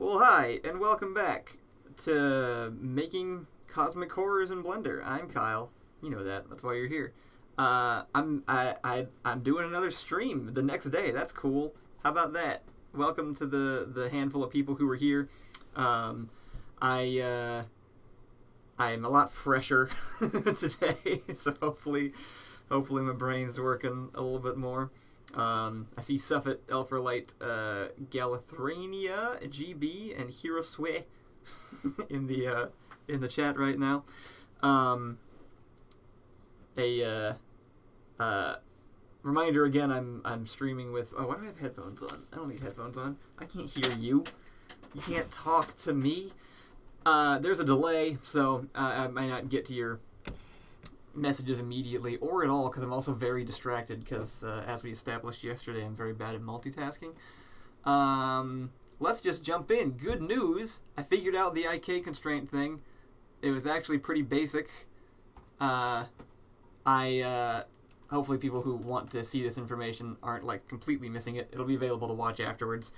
Well, hi, and welcome back to Making Cosmic Horrors in Blender. I'm Kyle. You know that. That's why you're here. I'm doing another stream the next day. That's cool. How about that? Welcome to the handful of people who are here. I'm a lot fresher today, so hopefully my brain's working a little bit more. I see Suffet, Elferlight, Galithrania, GB, and Hirosue in the chat right now. Reminder again, I'm streaming with. Oh, why do I have headphones on? I don't need headphones on. I can't hear you. You can't talk to me. There's a delay, so I might not get to your messages immediately or at all, because I'm also very distracted because as we established yesterday, I'm very bad at multitasking. Let's just jump in. Good news, I figured out the IK constraint thing. It was actually pretty basic. Hopefully people who want to see this information aren't like completely missing it. It'll be available to watch afterwards.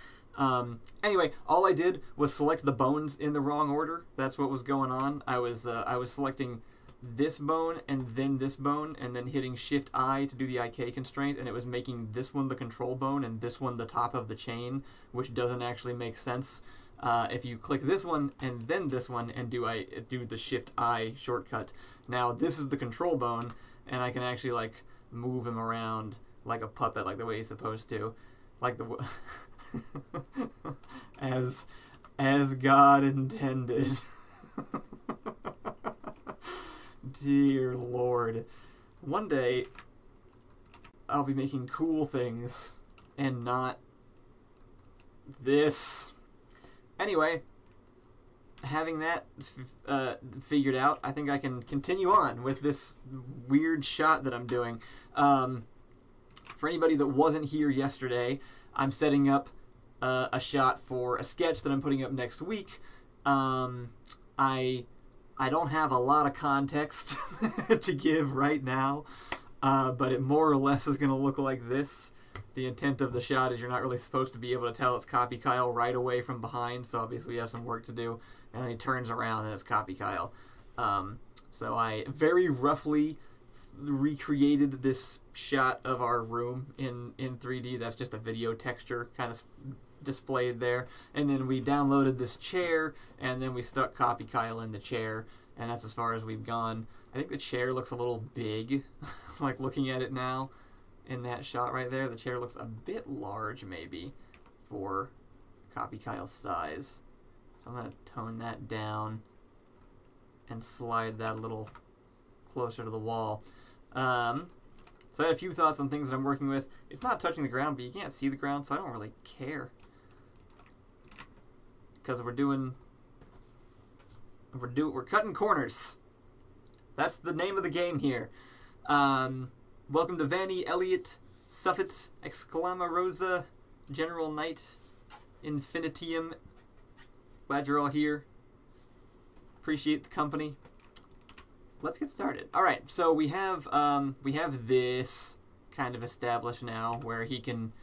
Anyway, all I did was select the bones in the wrong order. That's what was going on. I was selecting this bone and then this bone and then hitting Shift I to do the IK constraint, and it was making this one the control bone and this one the top of the chain, which doesn't actually make sense. If you click this one and then this one and do the Shift I shortcut, now this is the control bone, and I can actually like move him around like a puppet, like the way he's supposed to, like the as God intended. Dear Lord. One day, I'll be making cool things and not this. Anyway, having that figured out, I think I can continue on with this weird shot that I'm doing. For anybody that wasn't here yesterday, I'm setting up a shot for a sketch that I'm putting up next week. I don't have a lot of context to give right now, but it more or less is going to look like this. The intent of the shot is you're not really supposed to be able to tell it's CopyKyle right away from behind, so obviously we have some work to do. And then he turns around and it's CopyKyle. So I very roughly recreated this shot of our room in 3D. That's just a video texture kind of displayed there, and then we downloaded this chair, and then we stuck CopyKyle in the chair, and that's as far as we've gone. I think the chair looks a little big, like looking at it now in that shot right there. The chair looks a bit large maybe for CopyKyle's size, so I'm going to tone that down and slide that a little closer to the wall. So I had a few thoughts on things that I'm working with. It's not touching the ground, but you can't see the ground, so I don't really care. Because we're cutting corners. That's the name of the game here. Welcome to Vanny, Elliot, Suffet, Exclamarosa, General Knight, Infinitium. Glad you're all here. Appreciate the company. Let's get started. All right, so we have this kind of established now, where he can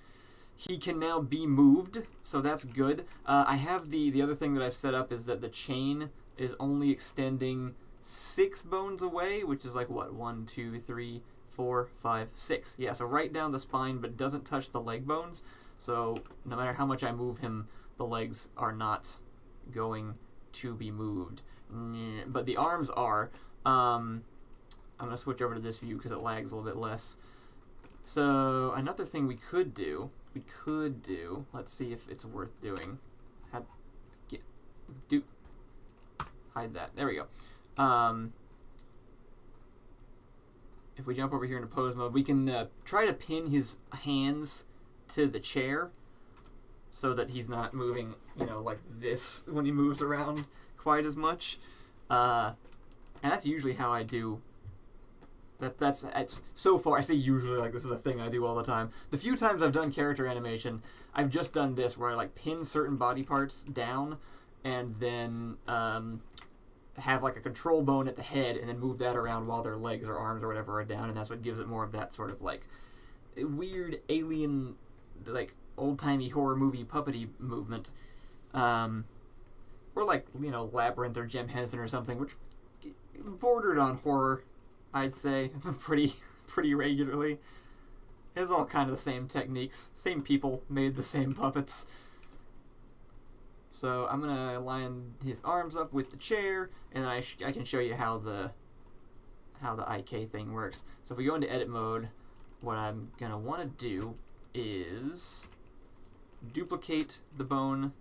now be moved, so that's good. I have the other thing that I've set up is that the chain is only extending 6 bones away, which is like what, 1, 2, 3, 4, 5, 6. Yeah, so right down the spine, but doesn't touch the leg bones. So no matter how much I move him, the legs are not going to be moved. But the arms are. I'm gonna switch over to this view because it lags a little bit less. So another thing we could do, let's see if it's worth doing. Hide that. There we go. If we jump over here into pose mode, we can try to pin his hands to the chair so that he's not moving, like this when he moves around quite as much. And that's usually how I do. That's so far. I say usually, like this is a thing I do all the time. The few times I've done character animation, I've just done this where I like pin certain body parts down, and then have like a control bone at the head, and then move that around while their legs or arms or whatever are down, and that's what gives it more of that sort of like weird alien, like old timey horror movie puppety movement. or like, Labyrinth or Gem Henson or something, which bordered on horror, I'd say, pretty regularly. It's all kind of the same techniques. Same people made the same puppets. So I'm going to line his arms up with the chair, and then I can show you how the IK thing works. So if we go into edit mode, what I'm going to want to do is duplicate the bone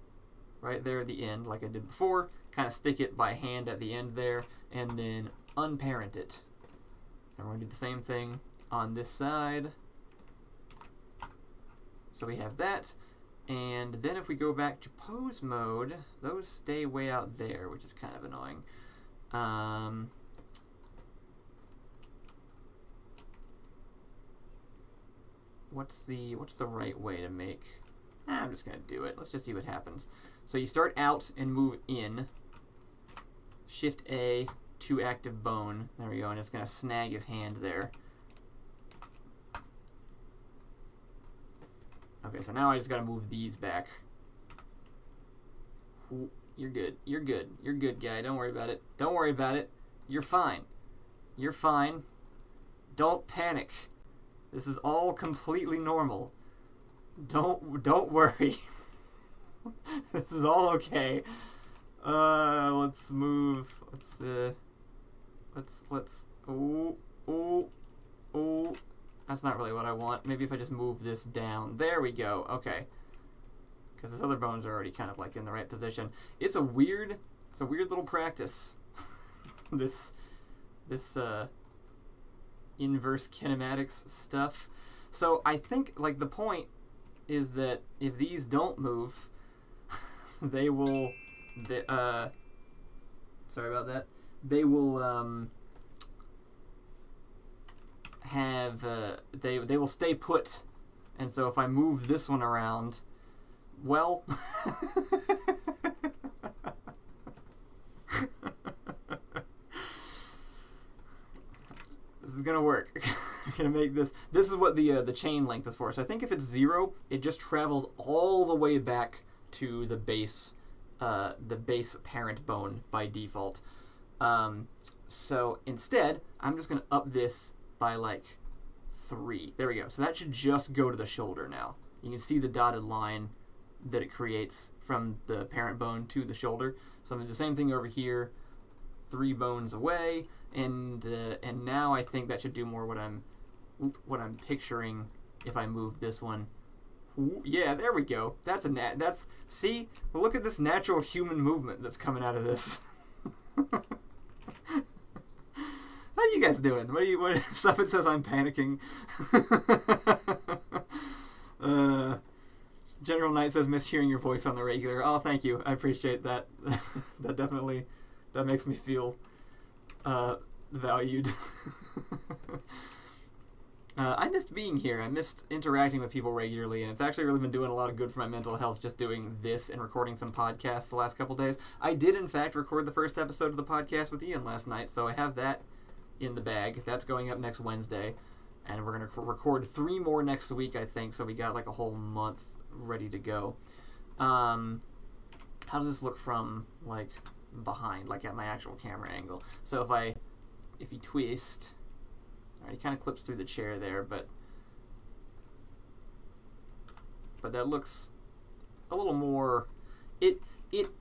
right there at the end like I did before, kind of stick it by hand at the end there, and then unparent it. And we're going to do the same thing on this side. So we have that, and then if we go back to pose mode, those stay way out there, which is kind of annoying. What's the right way to make... I'm just going to do it. Let's just see what happens. So you start out and move in. Shift A to active bone. There we go, and it's going to snag his hand there. Okay, so now I just got to move these back. Ooh, you're good. You're good. You're good, guy. Don't worry about it. Don't worry about it. You're fine. You're fine. Don't panic. This is all completely normal. Don't worry. This is all okay. Let's move. Let's. Oh. That's not really what I want. Maybe if I just move this down. There we go. Okay. Because his other bones are already kind of like in the right position. It's a weird little practice. this inverse kinematics stuff. So I think like the point is that if these don't move, they will. Sorry about that. They will have they will stay put, and so if I move this one around, well, this is gonna work. I'm gonna make this. This is what the chain length is for. So I think if it's 0, it just travels all the way back to the base parent bone by default. So instead, I'm just gonna up this by like 3. There we go. So that should just go to the shoulder now. You can see the dotted line that it creates from the parent bone to the shoulder. So I'm going to do the same thing over here, 3 bones away, and now I think that should do more what I'm picturing if I move this one. Ooh, yeah, there we go. See, look at this natural human movement that's coming out of this. How you guys doing? Stuff says I'm panicking. General Knight says miss hearing your voice on the regular. Oh, thank you. I appreciate that. that makes me feel valued. I missed being here. I missed interacting with people regularly, and it's actually really been doing a lot of good for my mental health just doing this and recording some podcasts the last couple days. I did, in fact, record the first episode of the podcast with Ian last night, so I have that in the bag. That's going up next Wednesday, and we're going to record 3 more next week, I think, so we got like a whole month ready to go. How does this look from like behind, like at my actual camera angle? So if you twist, alright, he kind of clips through the chair there, but that looks a little more, it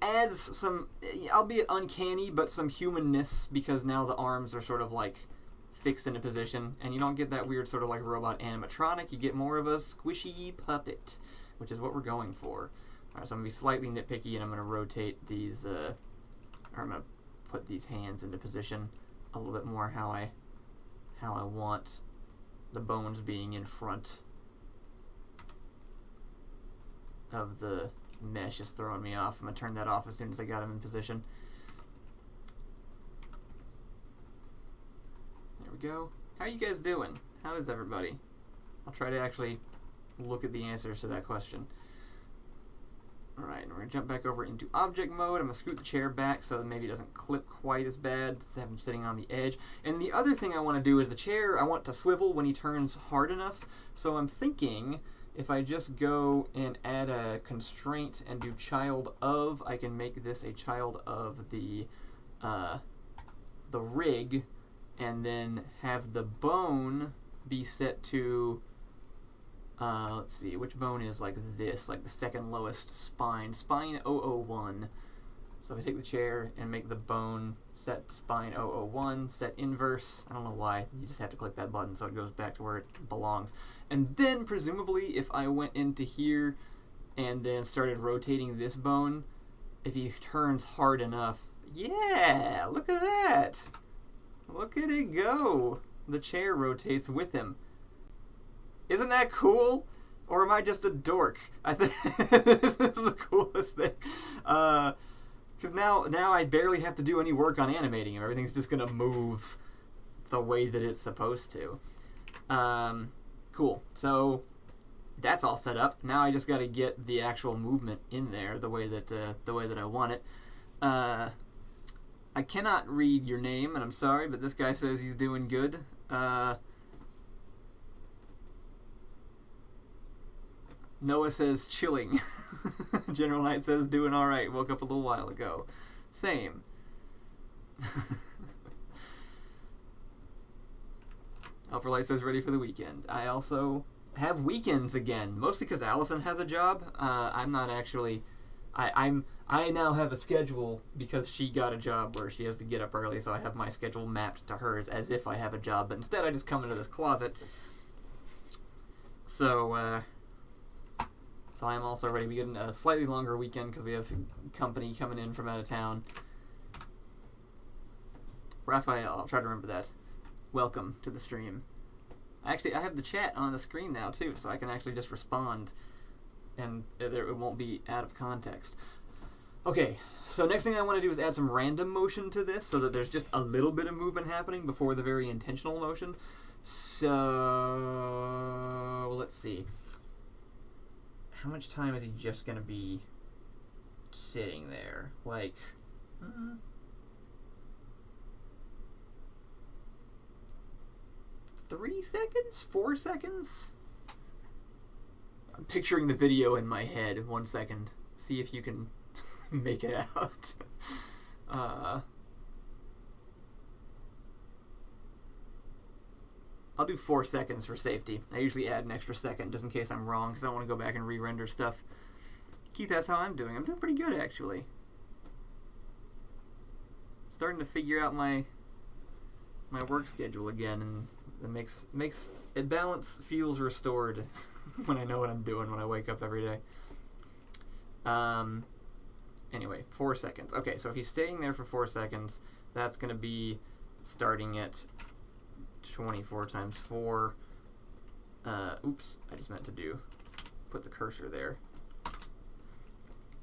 adds some, albeit uncanny, but some humanness, because now the arms are sort of like fixed in a position, and you don't get that weird sort of like robot animatronic. You get more of a squishy puppet, which is what we're going for. Alright, so I'm going to be slightly nitpicky, and I'm going to rotate these, or I'm going to put these hands into position a little bit more how I want the bones being in front of the mesh. Is throwing me off. I'm going to turn that off as soon as I got him in position. There we go. How are you guys doing? How is everybody? I'll try to actually look at the answers to that question. Alright, we're going to jump back over into object mode. I'm going to scoot the chair back so that maybe it doesn't clip quite as bad. Have him sitting on the edge. And the other thing I want to do is the chair, I want to swivel when he turns hard enough. So I'm thinking if I just go and add a constraint and do child of, I can make this a child of the rig, and then have the bone be set to, let's see, which bone is like this, like the second lowest spine 001. So if I take the chair and make the bone set spine 001, set inverse, I don't know why, you just have to click that button so it goes back to where it belongs. And then presumably if I went into here and then started rotating this bone, if he turns hard enough, yeah, look at that. Look at it go. The chair rotates with him. Isn't that cool? Or am I just a dork? I think this is the coolest thing. Because now I barely have to do any work on animating him. Everything's just going to move the way that it's supposed to. Cool. So that's all set up. Now I just got to get the actual movement in there the way that I want it. I cannot read your name, and I'm sorry, but this guy says he's doing good. Noah says chilling. General Knight says doing alright. Woke up a little while ago. Same. Alpha says ready for the weekend. I also have weekends again, mostly because Allison has a job. I'm not actually. I now have a schedule because she got a job where she has to get up early, so I have my schedule mapped to hers as if I have a job. But instead, I just come into this closet. So I'm also ready. We get a slightly longer weekend because we have company coming in from out of town. Raphael, I'll try to remember that. Welcome to the stream. Actually, I have the chat on the screen now too, so I can actually just respond, and it won't be out of context. Okay, so next thing I want to do is add some random motion to this so that there's just a little bit of movement happening before the very intentional motion. So let's see. How much time is he just going to be sitting there? Like, 3 seconds? 4 seconds? I'm picturing the video in my head. 1 second. See if you can make it out. I'll do 4 seconds for safety. I usually add an extra second just in case I'm wrong because I don't want to go back and re-render stuff. Keith, that's how I'm doing. I'm doing pretty good, actually. Starting to figure out my work schedule again, and it makes it balance feels restored when I know what I'm doing when I wake up every day. Anyway, 4 seconds. Okay, so if he's staying there for 4 seconds, that's going to be starting at 24 times 4. Oops, I just meant to put the cursor there.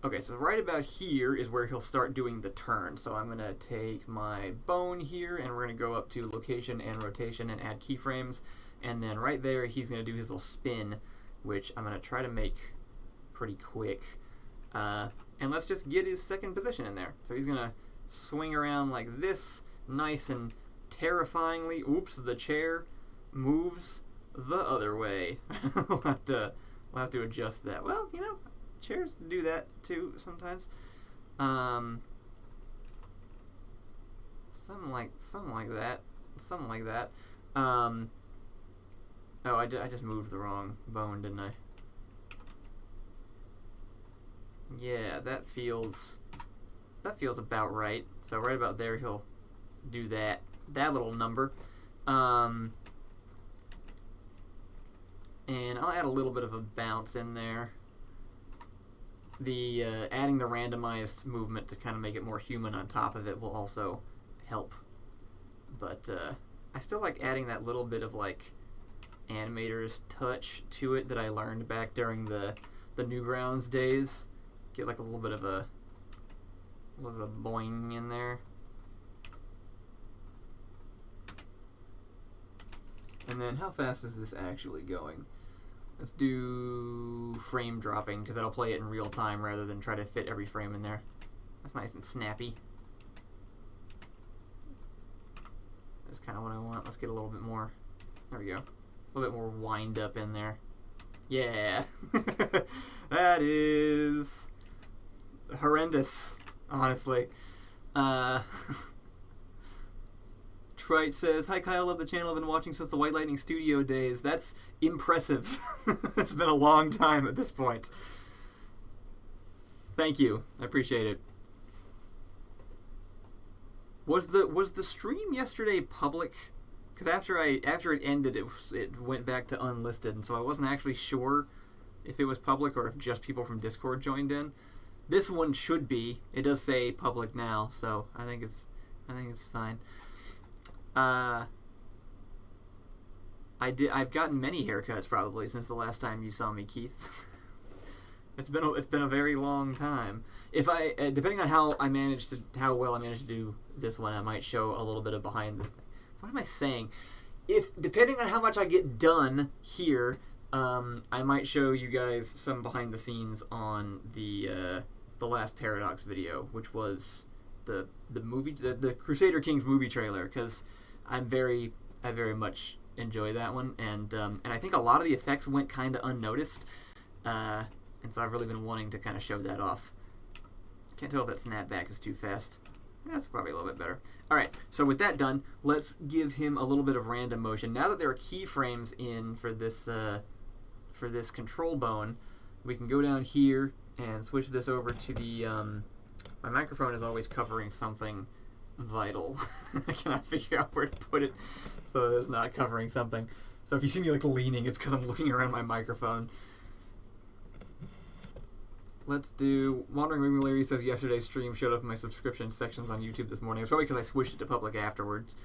Okay, so right about here is where he'll start doing the turn. So I'm going to take my bone here, and we're going to go up to location and rotation and add keyframes. And then right there, he's going to do his little spin, which I'm going to try to make pretty quick. And let's just get his second position in there. So he's going to swing around like this, nice and terrifyingly. Oops, the chair moves the other way. we'll have to adjust that. Well, you know, chairs do that too sometimes. Something like that. Oh, I just moved the wrong bone, didn't I? Yeah, that feels about right. So right about there, he'll do that little number. And I'll add a little bit of a bounce in there. The adding the randomized movement to kind of make it more human on top of it will also help. But I still like adding that little bit of like animator's touch to it that I learned back during the Newgrounds days. Get like a little bit of a boing in there. And then how fast is this actually going? Let's do frame dropping, because that'll play it in real time rather than try to fit every frame in there. That's nice and snappy. That's kind of what I want. Let's get a little bit more. There we go. A little bit more wind up in there. Yeah. That is horrendous, honestly. Trite says, "Hi Kyle, love the channel. I've been watching since the White Lightning Studio days." That's impressive. It's been a long time at this point. Thank you. I appreciate it. Was the stream yesterday public? Because after it ended, it went back to unlisted, and so I wasn't actually sure if it was public or if just people from Discord joined in. This one should be. It does say public now, so I think it's fine. I've gotten many haircuts probably since the last time you saw me, Keith. It's been a very long time. If I depending on how well I managed to do this one, I might show a little bit of behind the. What am I saying? Depending on how much I get done here, I might show you guys some behind the scenes on the last Paradox video, which was the movie, the Crusader Kings movie trailer, because I very much enjoy that one, and I think a lot of the effects went kind of unnoticed, and so I've really been wanting to kind of show that off. Can't tell if that snapback is too fast. That's probably a little bit better. Alright, so with that done, let's give him a little bit of random motion. Now that there are keyframes in for this control bone, we can go down here and switch this over to the... my microphone is always covering something vital. I cannot figure out where to put it so that it's not covering something. So if you see me like leaning, it's because I'm looking around my microphone. Let's do... Wandering Movie Larry says, yesterday's stream showed up in my subscription sections on YouTube this morning. It's probably because I switched it to public afterwards.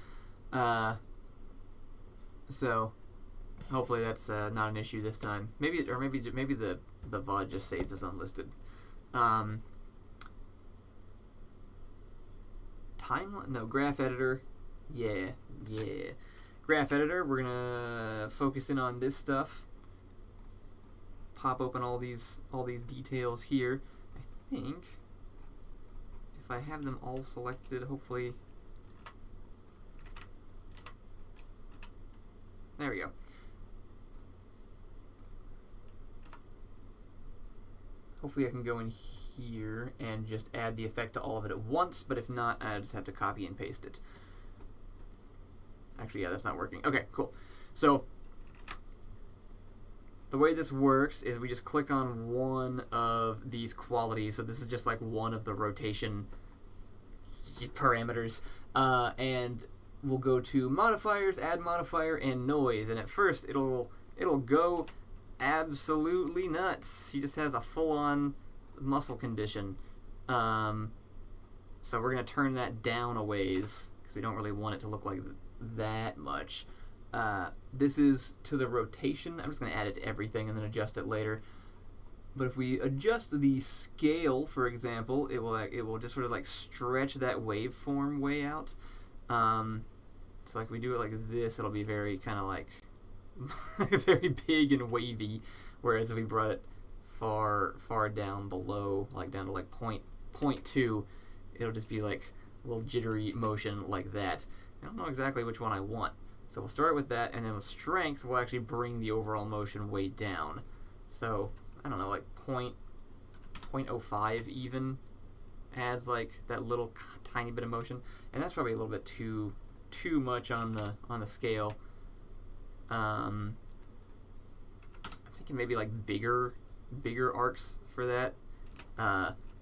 So, hopefully that's not an issue this time. Maybe the VOD just saves as unlisted. Timeline? No, graph editor. Yeah. Graph editor, we're going to focus in on this stuff. Pop open all these details here. I think if I have them all selected, hopefully there we go. Hopefully I can go in here and just add the effect to all of it at once, but if not, I just have to copy and paste it. Actually, yeah, that's not working. Okay, cool. So the way this works is we just click on one of these qualities. So this is just like one of the rotation parameters. And we'll go to modifiers, add modifier, and noise. And at first it'll go absolutely nuts. He just has a full-on muscle condition. So we're going to turn that down a ways because we don't really want it to look like that much. This is to the rotation. I'm just going to add it to everything and then adjust it later. But if we adjust the scale, for example, it will just sort of like stretch that waveform way out. So like we do it like this, it'll be very kind of like very big and wavy. Whereas if we brought it far down below, like down to like point 0.2, it'll just be like a little jittery motion like that. I don't know exactly which one I want. So we'll start with that, and then with strength, we'll actually bring the overall motion way down. So, I don't know, like 0.05 even adds like that little tiny bit of motion. And that's probably a little bit too much on the scale. I'm thinking maybe like bigger arcs for that.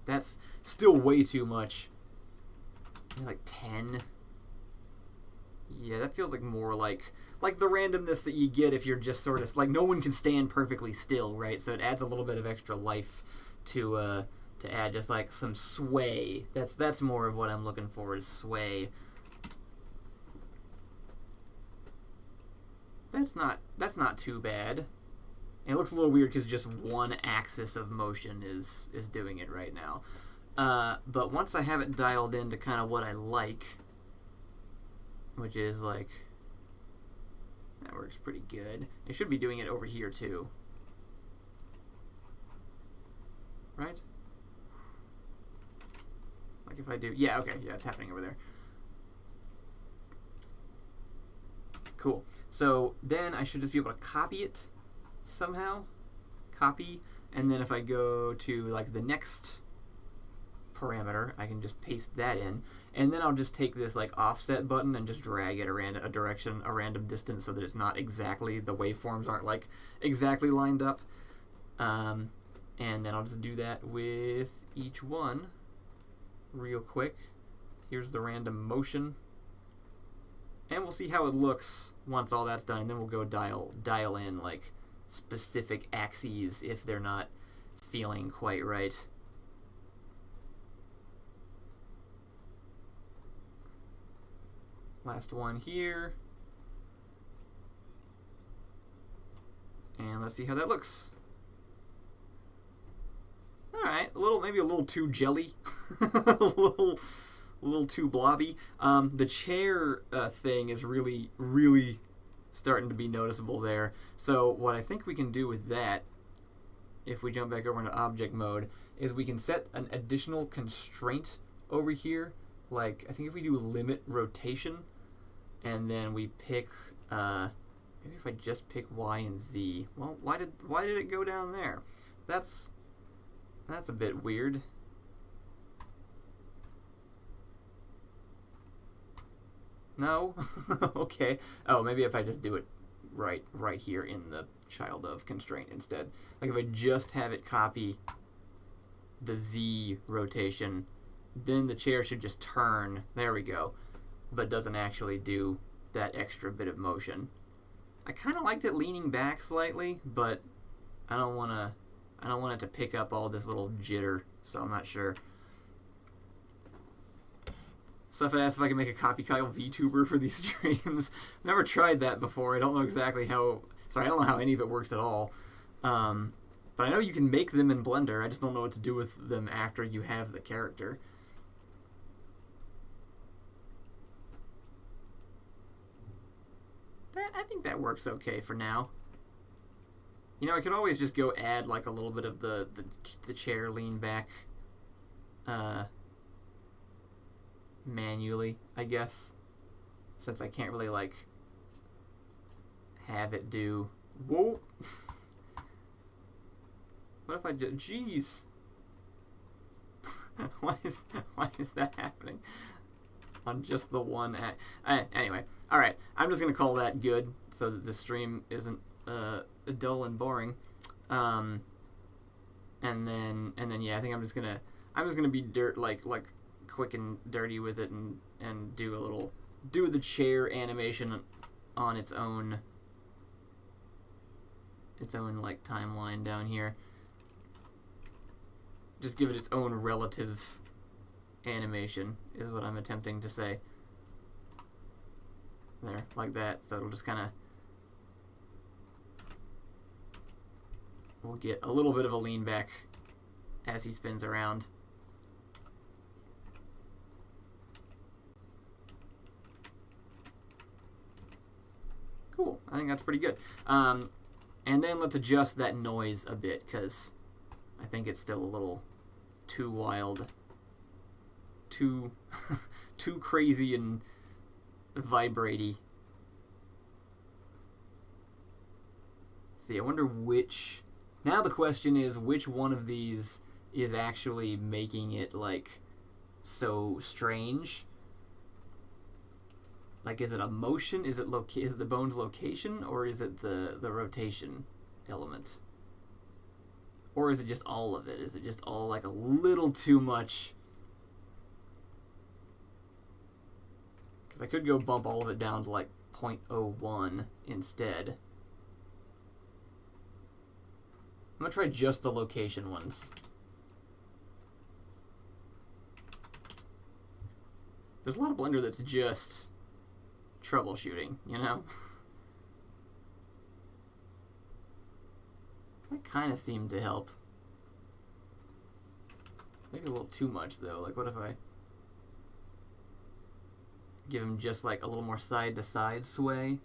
That's still way too much. Maybe like 10. Yeah, that feels like more like the randomness that you get if you're just sort of like no one can stand perfectly still, right? So it adds a little bit of extra life to add just like some sway. That's more of what I'm looking for is sway. That's not too bad. It looks a little weird because just one axis of motion is doing it right now. But once I have it dialed in to kind of what I like, which is like, that works pretty good. It should be doing it over here too. Right? Like if I do, yeah, okay, yeah, it's happening over there. Cool. So then I should just be able to copy it somehow. copy, and then if I go to like the next parameter, I can just paste that in, and then I'll just take this like offset button and just drag it around a random distance so that it's not exactly, the waveforms aren't like exactly lined up. And then I'll just do that with each one real quick. Here's the random motion, and we'll see how it looks once all that's done, and then we'll go dial in like specific axes if they're not feeling quite right. Last one here, and let's see how that looks. All right, maybe a little too jelly, a little too blobby. The chair thing is really starting to be noticeable there. So what I think we can do with that, if we jump back over into object mode, is we can set an additional constraint over here. Like, I think if we do limit rotation, and then we pick, maybe if I just pick Y and Z. Well, why did it go down there? That's a bit weird. No? Okay. Oh, maybe if I just do it right here in the child of constraint instead. Like if I just have it copy the Z rotation, then the chair should just turn. There we go. But doesn't actually do that extra bit of motion. I kind of liked it leaning back slightly, but I don't want it to pick up all this little jitter, so I'm not sure. Stuff asked if I can make a CopyKyle VTuber for these streams. Never tried that before. I don't know exactly how. Sorry, I don't know how any of it works at all. But I know you can make them in Blender. I just don't know what to do with them after you have the character. I think that works okay for now. You know, I could always just go add like a little bit of the chair lean back manually, I guess, since I can't really like have it do. Whoa. What if I do? Jeez. why is that happening on just the one anyway, all right, I'm just gonna call that good so that the stream isn't dull and boring. And then yeah, I think I'm just gonna be like quick and dirty with it and do the chair animation on its own like timeline down here. Just give it its own relative animation is what I'm attempting to say. There, like that. So it'll just kind of, we'll get a little bit of a lean back as he spins around. Cool. I think that's pretty good. And then let's adjust that noise a bit, because I think it's still a little too wild, too crazy and vibratey. See, I wonder which. Now the question is, which one of these is actually making it like so strange? Like, is it a motion? Is it the bone's location, or is it the rotation element? Or is it just all of it? Is it just all like a little too much? Because I could go bump all of it down to like 0.01 instead. I'm gonna try just the location ones. There's a lot of Blender that's just troubleshooting, you know? That kind of seemed to help. Maybe a little too much, though. Like, what if I give him just, like, a little more side-to-side sway?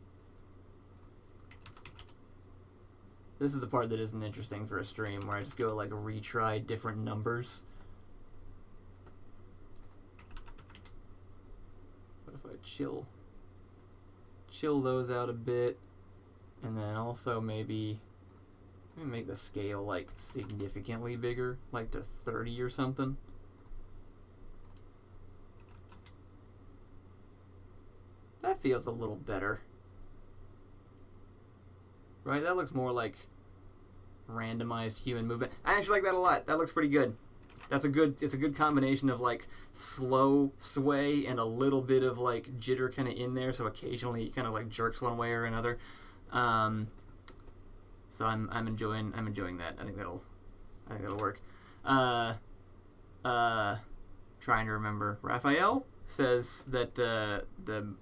This is the part that isn't interesting for a stream, where I just go, like, retry different numbers. What if I chill those out a bit, and then also maybe Let me make the scale, like, significantly bigger, like to 30 or something. That feels a little better. Right, that looks more like randomized human movement. I actually like that a lot. That looks pretty good. It's a good combination of, like, slow sway and a little bit of, like, jitter kind of in there, so occasionally it kind of, like, jerks one way or another. So I'm enjoying that. I think that'll work. Trying to remember. Raphael says that the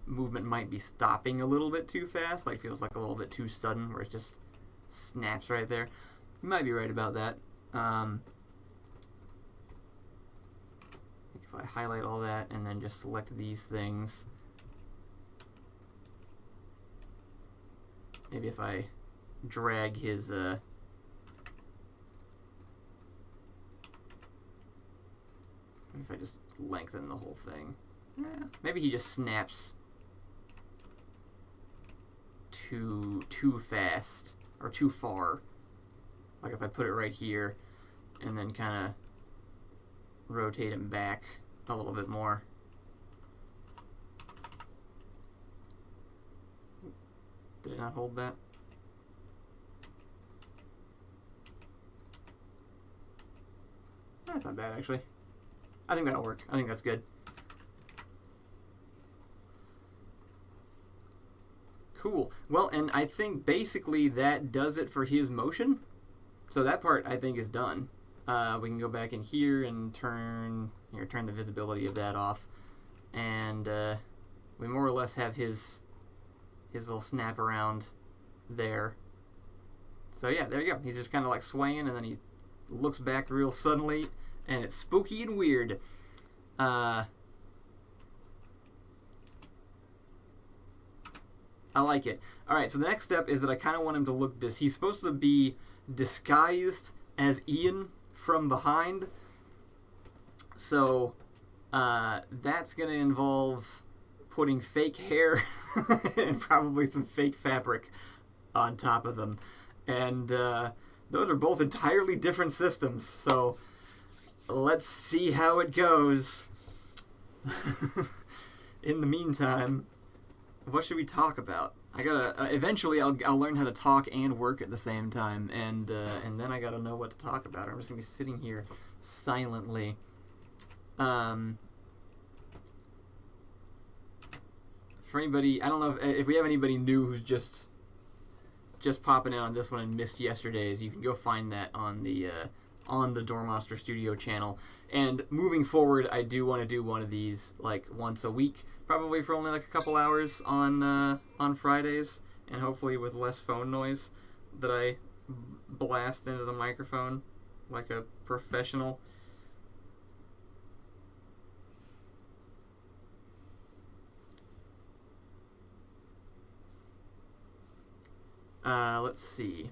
movement might be stopping a little bit too fast, like feels like a little bit too sudden, where it just snaps right there. You might be right about that. I think if I highlight all that and then just select these things, maybe if I drag his maybe if I just lengthen the whole thing. Yeah, maybe he just snaps too fast or too far. Like if I put it right here and then kind of rotate him back a little bit more. Did it not hold that? That's not bad, actually. I think that'll work. I think that's good. Cool. Well, and I think basically that does it for his motion. So that part, I think, is done. We can go back in here and turn the visibility of that off. And we more or less have his little snap around there. So yeah, there you go. He's just kind of like swaying, and then he looks back real suddenly, and it's spooky and weird. I like it. Alright, so the next step is that I kind of want him to look he's supposed to be disguised as Ian from behind. So that's going to involve putting fake hair and probably some fake fabric on top of them. And those are both entirely different systems, so let's see how it goes. In the meantime, what should we talk about? I gotta eventually I'll learn how to talk and work at the same time, and then I gotta know what to talk about. I'm just gonna be sitting here silently. For anybody, I don't know if we have anybody new who's just popping in on this one and missed yesterday's, you can go find that on the Dormaster Studio channel. And moving forward, I do want to do one of these like once a week, probably for only like a couple hours on Fridays, and hopefully with less phone noise that I blast into the microphone like a professional. Let's see.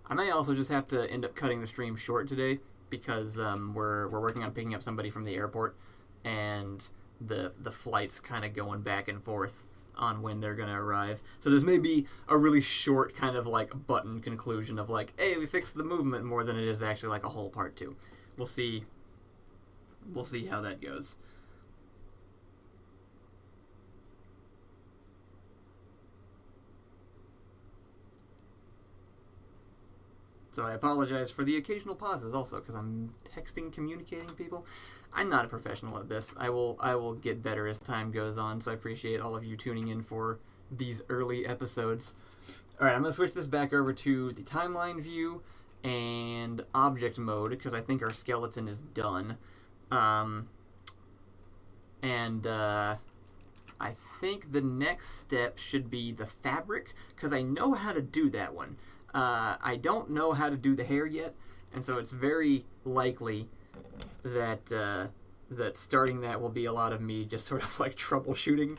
I may also just have to end up cutting the stream short today because we're working on picking up somebody from the airport, and the flight's kind of going back and forth on when they're gonna arrive. So this may be a really short kind of like button conclusion of like, hey, we fixed the movement, more than it is actually like a whole part two. We'll see. We'll see how that goes. So I apologize for the occasional pauses also, because I'm texting, communicating people. I'm not a professional at this. I will get better as time goes on, so I appreciate all of you tuning in for these early episodes. Alright, I'm going to switch this back over to the timeline view and object mode, because I think our skeleton is done. I think the next step should be the fabric, because I know how to do that one. I don't know how to do the hair yet, and so it's very likely that that starting that will be a lot of me just sort of like troubleshooting.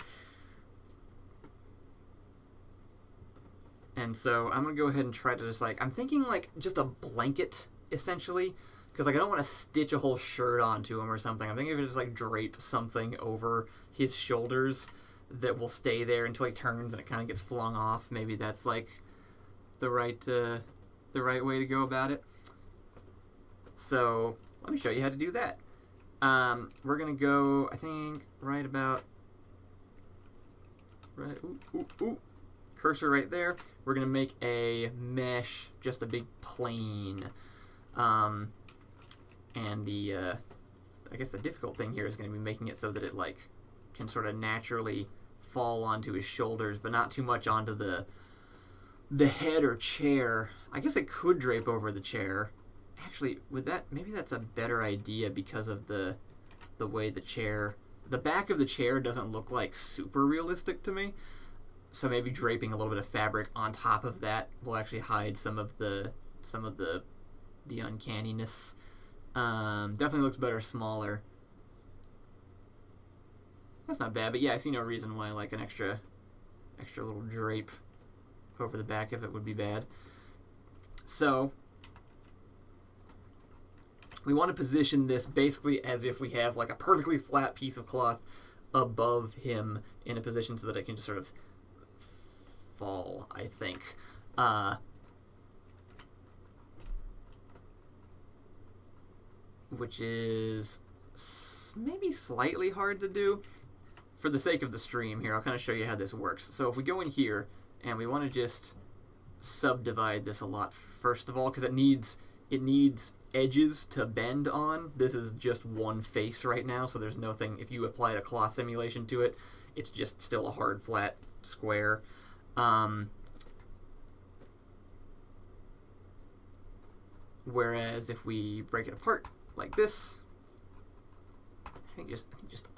And so I'm gonna go ahead and try to just like, I'm thinking like just a blanket essentially, because like I don't want to stitch a whole shirt onto him or something. I'm thinking if I just like drape something over his shoulders that will stay there until he turns and it kind of gets flung off. Maybe that's like the right way to go about it. So let me show you how to do that. We're gonna go, I think, right about cursor right there. We're gonna make a mesh, just a big plane. And the I guess the difficult thing here is going to be making it so that it like can sort of naturally fall onto his shoulders, but not too much onto the head or chair. I guess it could drape over the chair. Actually, with that, maybe that's a better idea because of the way the back of the chair doesn't look like super realistic to me. So maybe draping a little bit of fabric on top of that will actually hide some of the uncanniness. Definitely looks better smaller. That's not bad, but yeah, I see no reason why like an extra little drape over the back of it would be bad. So we want to position this basically as if we have like a perfectly flat piece of cloth above him in a position so that it can just sort of fall, I think. Which is maybe slightly hard to do. For the sake of the stream here, I'll kind of show you how this works. So if we go in here and we want to just subdivide this a lot, first of all, because it needs edges to bend on. This is just one face right now, so there's nothing. If you apply a cloth simulation to it, it's just still a hard, flat square. Whereas if we break it apart like this, I think just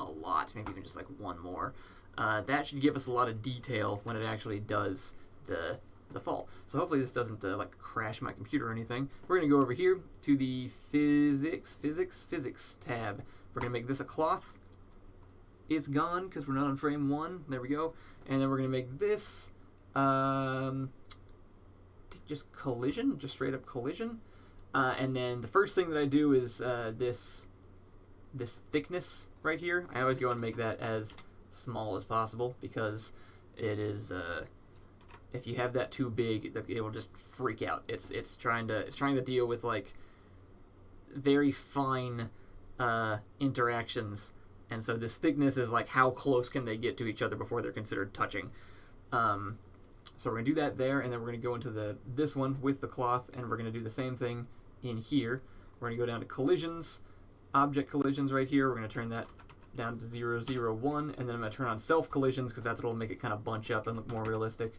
a lot, maybe even just like one more. That should give us a lot of detail when it actually does the fall. So hopefully this doesn't like crash my computer or anything. We're gonna go over here to the physics tab. We're gonna make this a cloth. It's gone because we're not on frame 1. There we go. And then we're gonna make this just collision, just straight up collision. And then the first thing that I do is this thickness right here. I always go and make that as small as possible because it is if you have that too big, it will just freak out. It's trying to deal with like very fine interactions, and so this thickness is like how close can they get to each other before they're considered touching. So we're gonna do that there, and then we're gonna go into this one with the cloth, and we're gonna do the same thing in here. We're gonna go down to collisions, object collisions right here. We're gonna turn that down to 0, 0, 1, and then I'm gonna turn on self collisions because that's what'll make it kind of bunch up and look more realistic.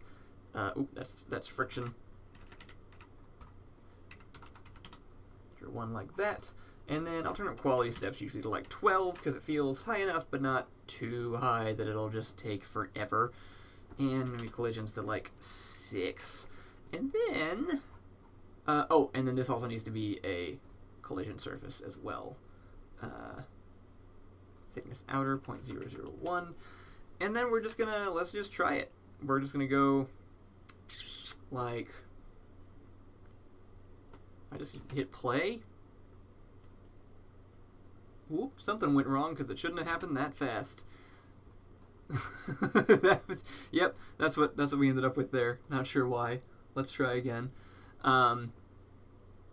That's friction. Draw one like that, and then I'll turn up quality steps usually to like 12 because it feels high enough but not too high that it'll just take forever. And maybe collisions to like 6, and then and then this also needs to be a collision surface as well. Thickness outer 0.001, and then let's just try it. We're just gonna go like, I just hit play. Whoop, something went wrong because it shouldn't have happened that fast. Yep, that's what we ended up with there. Not sure why. Let's try again.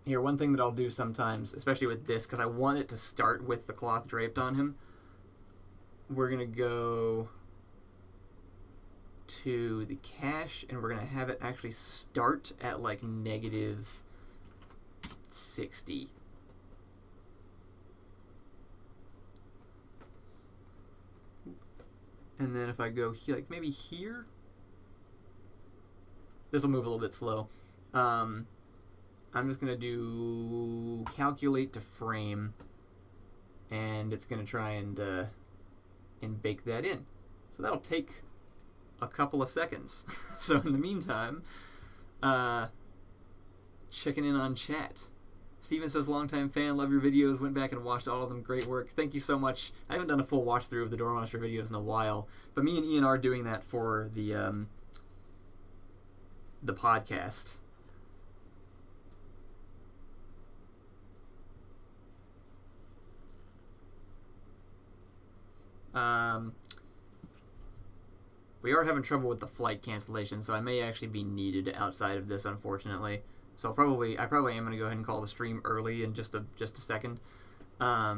Here, one thing that I'll do sometimes, especially with this, because I want it to start with the cloth draped on him, we're gonna go to the cache, and we're gonna have it actually start at like -60. And then if I go here, like maybe here, this will move a little bit slow. I'm just gonna do calculate to frame, and it's gonna try and bake that in. So that'll take a couple of seconds. So in the meantime, checking in on chat. Steven says, longtime fan, love your videos, went back and watched all of them, great work. Thank you so much. I haven't done a full watch through of the Door Monster videos in a while, but me and Ian are doing that for the podcast. We are having trouble with the flight cancellation, so I may actually be needed outside of this, unfortunately. So I probably am going to go ahead and call the stream early in just a second. I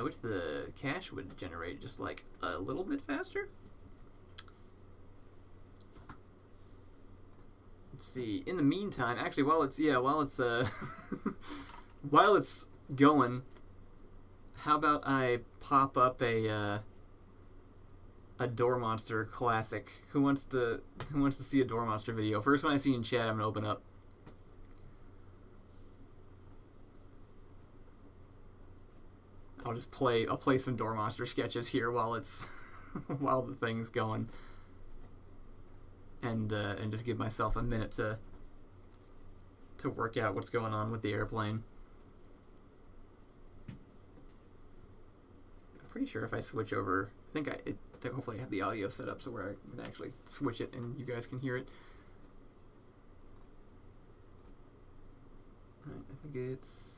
wish the cache would generate just like a little bit faster. Let's see. In the meantime, actually, while it's while it's going, how about I pop up a Door Monster classic? Who wants to see a Door Monster video? First one I see in chat, I'm gonna open up. I'll play some Door Monster sketches here while it's while the thing's going, and just give myself a minute to work out what's going on with the airplane. I'm pretty sure if I switch over, hopefully I have the audio set up so where I can actually switch it and you guys can hear it. All right, I think it's.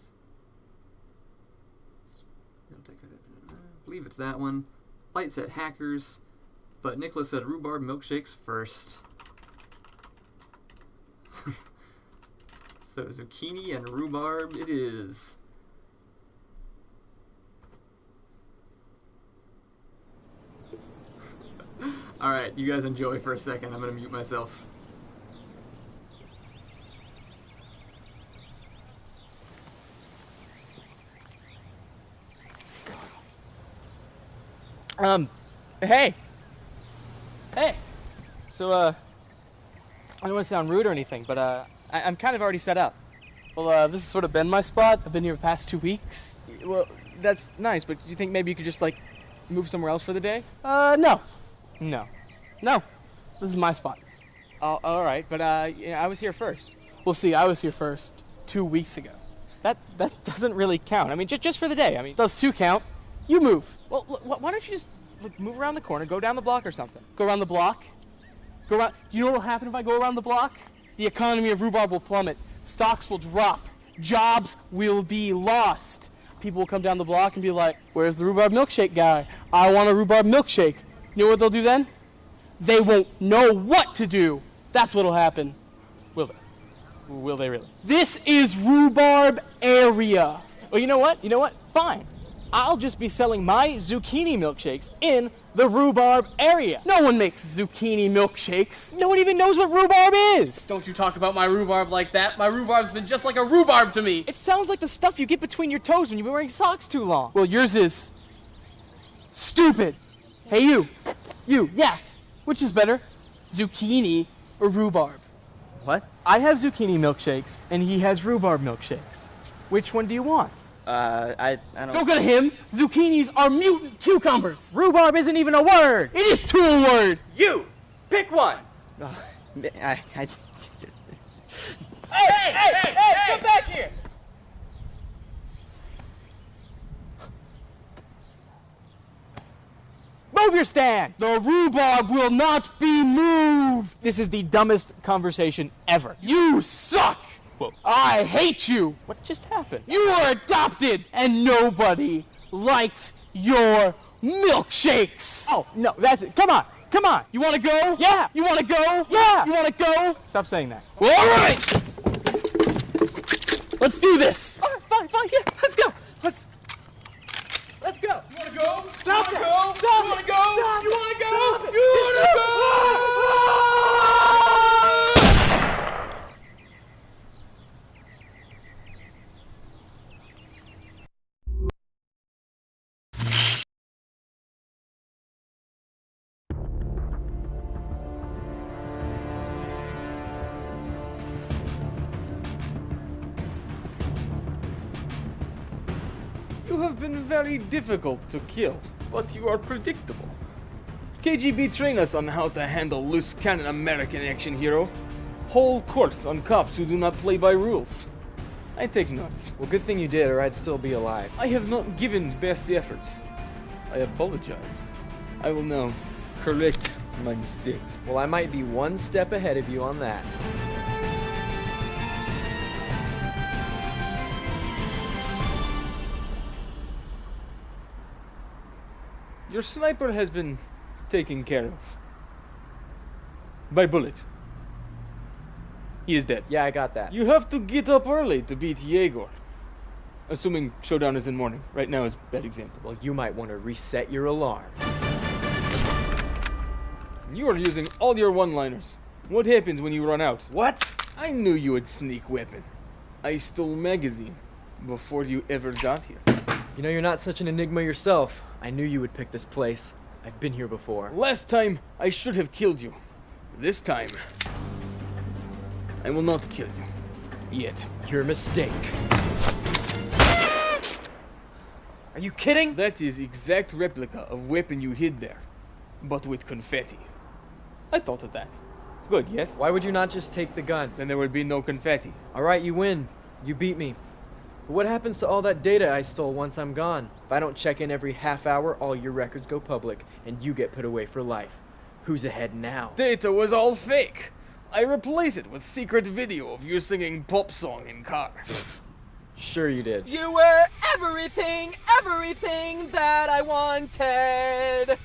I believe it's that one. Light said hackers, but Nicholas said rhubarb milkshakes first. So zucchini and rhubarb it is. Alright, you guys enjoy for a second. I'm going to mute myself. Hey. So, I don't want to sound rude or anything, but, I'm kind of already set up. Well, this has sort of been my spot. I've been here the past 2 weeks. Well, that's nice, but do you think maybe you could just, like, move somewhere else for the day? No. No. This is my spot. Alright, but, I was here first. Well, see, I was here first 2 weeks ago. That doesn't really count. I mean, just for the day. I mean, does 2 count? You move. Well, why don't you just move around the corner, go down the block or something? Go around the block? You know what will happen if I go around the block? The economy of rhubarb will plummet. Stocks will drop. Jobs will be lost. People will come down the block and be like, where's the rhubarb milkshake guy? I want a rhubarb milkshake. You know what they'll do then? They won't know what to do. That's what'll happen. Will they? Will they really? This is rhubarb area. Well, you know what? Fine. I'll just be selling my zucchini milkshakes in the rhubarb area. No one makes zucchini milkshakes. No one even knows what rhubarb is. Don't you talk about my rhubarb like that. My rhubarb's been just like a rhubarb to me. It sounds like the stuff you get between your toes when you've been wearing socks too long. Well, yours is stupid. Hey, you. Yeah. Which is better, zucchini or rhubarb? What? I have zucchini milkshakes, and he has rhubarb milkshakes. Which one do you want? I don't... Don't go to him! Zucchinis are mutant cucumbers! Rhubarb isn't even a word! It is too a word! You! Pick one! Hey! Come back here! Move your stand! The rhubarb will not be moved! This is the dumbest conversation ever. You suck! Whoa. I hate you! What just happened? You are adopted, and nobody likes your milkshakes! Oh, no, that's it. Come on! You want to go? Yeah! You want to go? Yeah! You want to go? Stop saying that. Well, all right! Let's do this! All right, fine, yeah, let's go! Let's go! You want to go? Stop it! Stop! You want to go? Stop. You want to go? Stop. You want to go? You have been very difficult to kill, but you are predictable. KGB train us on how to handle loose cannon American action hero. Whole course on cops who do not play by rules. I take notes. Well, good thing you did, or I'd still be alive. I have not given best effort. I apologize. I will now correct my mistake. Well, I might be one step ahead of you on that. Your sniper has been taken care of. By bullet. He is dead. Yeah, I got that. You have to get up early to beat Yegor. Assuming showdown is in morning. Right now is a bad example. Well, you might want to reset your alarm. You are using all your one-liners. What happens when you run out? What? I knew you would sneak weapon. I stole magazine before you ever got here. You know, you're not such an enigma yourself. I knew you would pick this place. I've been here before. Last time, I should have killed you. This time, I will not kill you. Yet. Your mistake. Are you kidding? That is exact replica of weapon you hid there, but with confetti. I thought of that. Good, yes? Why would you not just take the gun? Then there would be no confetti. Alright, you win. You beat me. But what happens to all that data I stole once I'm gone? If I don't check in every half hour, all your records go public, and you get put away for life. Who's ahead now? Data was all fake. I replaced it with secret video of you singing pop song in car. Sure you did. You were everything that I wanted.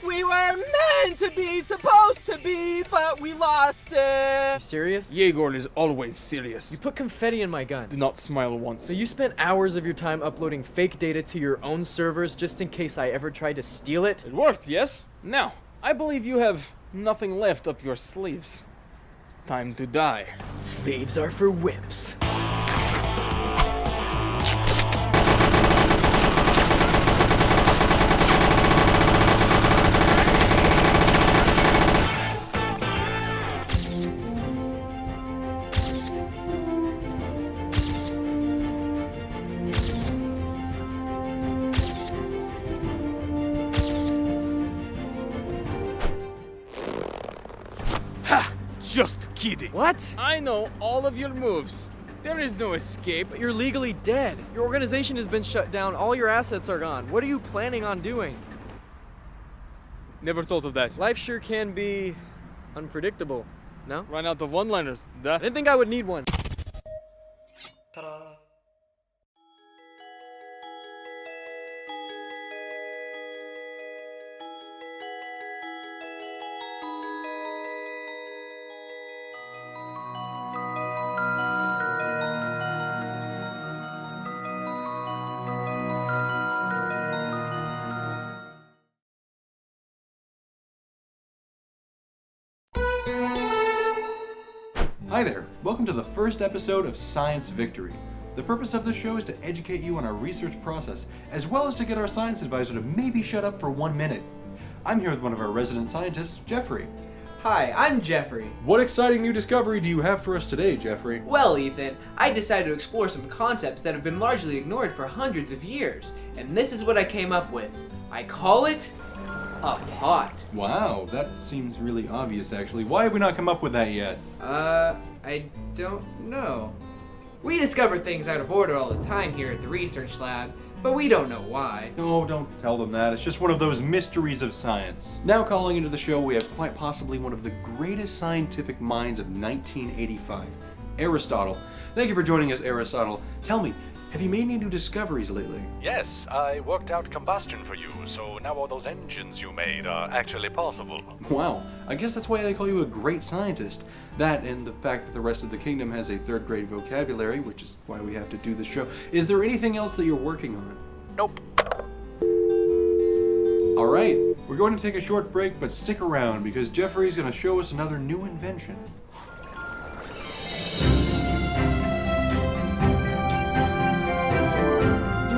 We were meant to be, supposed to be, but we lost it. You serious? Yegor is always serious. You put confetti in my gun. Do not smile once. So you spent hours of your time uploading fake data to your own servers just in case I ever tried to steal it? It worked, yes? Now, I believe you have nothing left up your sleeves. Time to die. Sleeves are for wimps. Just kidding. What? I know all of your moves. There is no escape. But you're legally dead. Your organization has been shut down. All your assets are gone. What are you planning on doing? Never thought of that. Life sure can be unpredictable. No? Run out of one-liners. Duh. I didn't think I would need one. Hi there, welcome to the first episode of Science Victory. The purpose of this show is to educate you on our research process, as well as to get our science advisor to maybe shut up for 1 minute. I'm here with one of our resident scientists, Jeffrey. Hi, I'm Jeffrey. What exciting new discovery do you have for us today, Jeffrey? Well, Ethan, I decided to explore some concepts that have been largely ignored for hundreds of years, and this is what I came up with. I call it a pot. Wow, that seems really obvious actually. Why have we not come up with that yet? I don't know. We discover things out of order all the time here at the research lab, but we don't know why. No, don't tell them that. It's just one of those mysteries of science. Now calling into the show, we have quite possibly one of the greatest scientific minds of 1985, Aristotle. Thank you for joining us, Aristotle. Tell me, have you made any new discoveries lately? Yes, I worked out combustion for you, so now all those engines you made are actually possible. Wow, I guess that's why they call you a great scientist. That and the fact that the rest of the kingdom has a third grade vocabulary, which is why we have to do this show. Is there anything else that you're working on? Nope. Alright, we're going to take a short break, but stick around because Jeffrey's going to show us another new invention.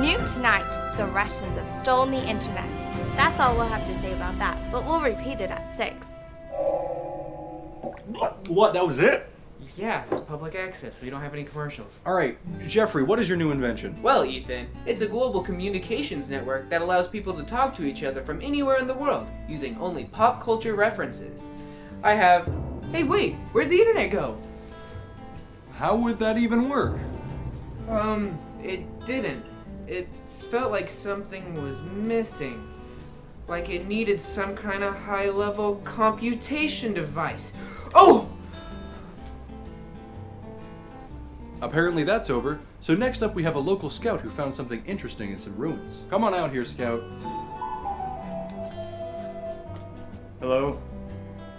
New tonight, the Russians have stolen the internet. That's all we'll have to say about that, but we'll repeat it at 6. What? That was it? Yeah, it's public access, so we don't have any commercials. Alright, Jeffrey, what is your new invention? Well, Ethan, it's a global communications network that allows people to talk to each other from anywhere in the world, using only pop culture references. I have... Hey, wait, where'd the internet go? How would that even work? It didn't. It felt like something was missing. Like it needed some kind of high-level computation device. Oh! Apparently that's over, so next up we have a local scout who found something interesting in some ruins. Come on out here, Scout. Hello,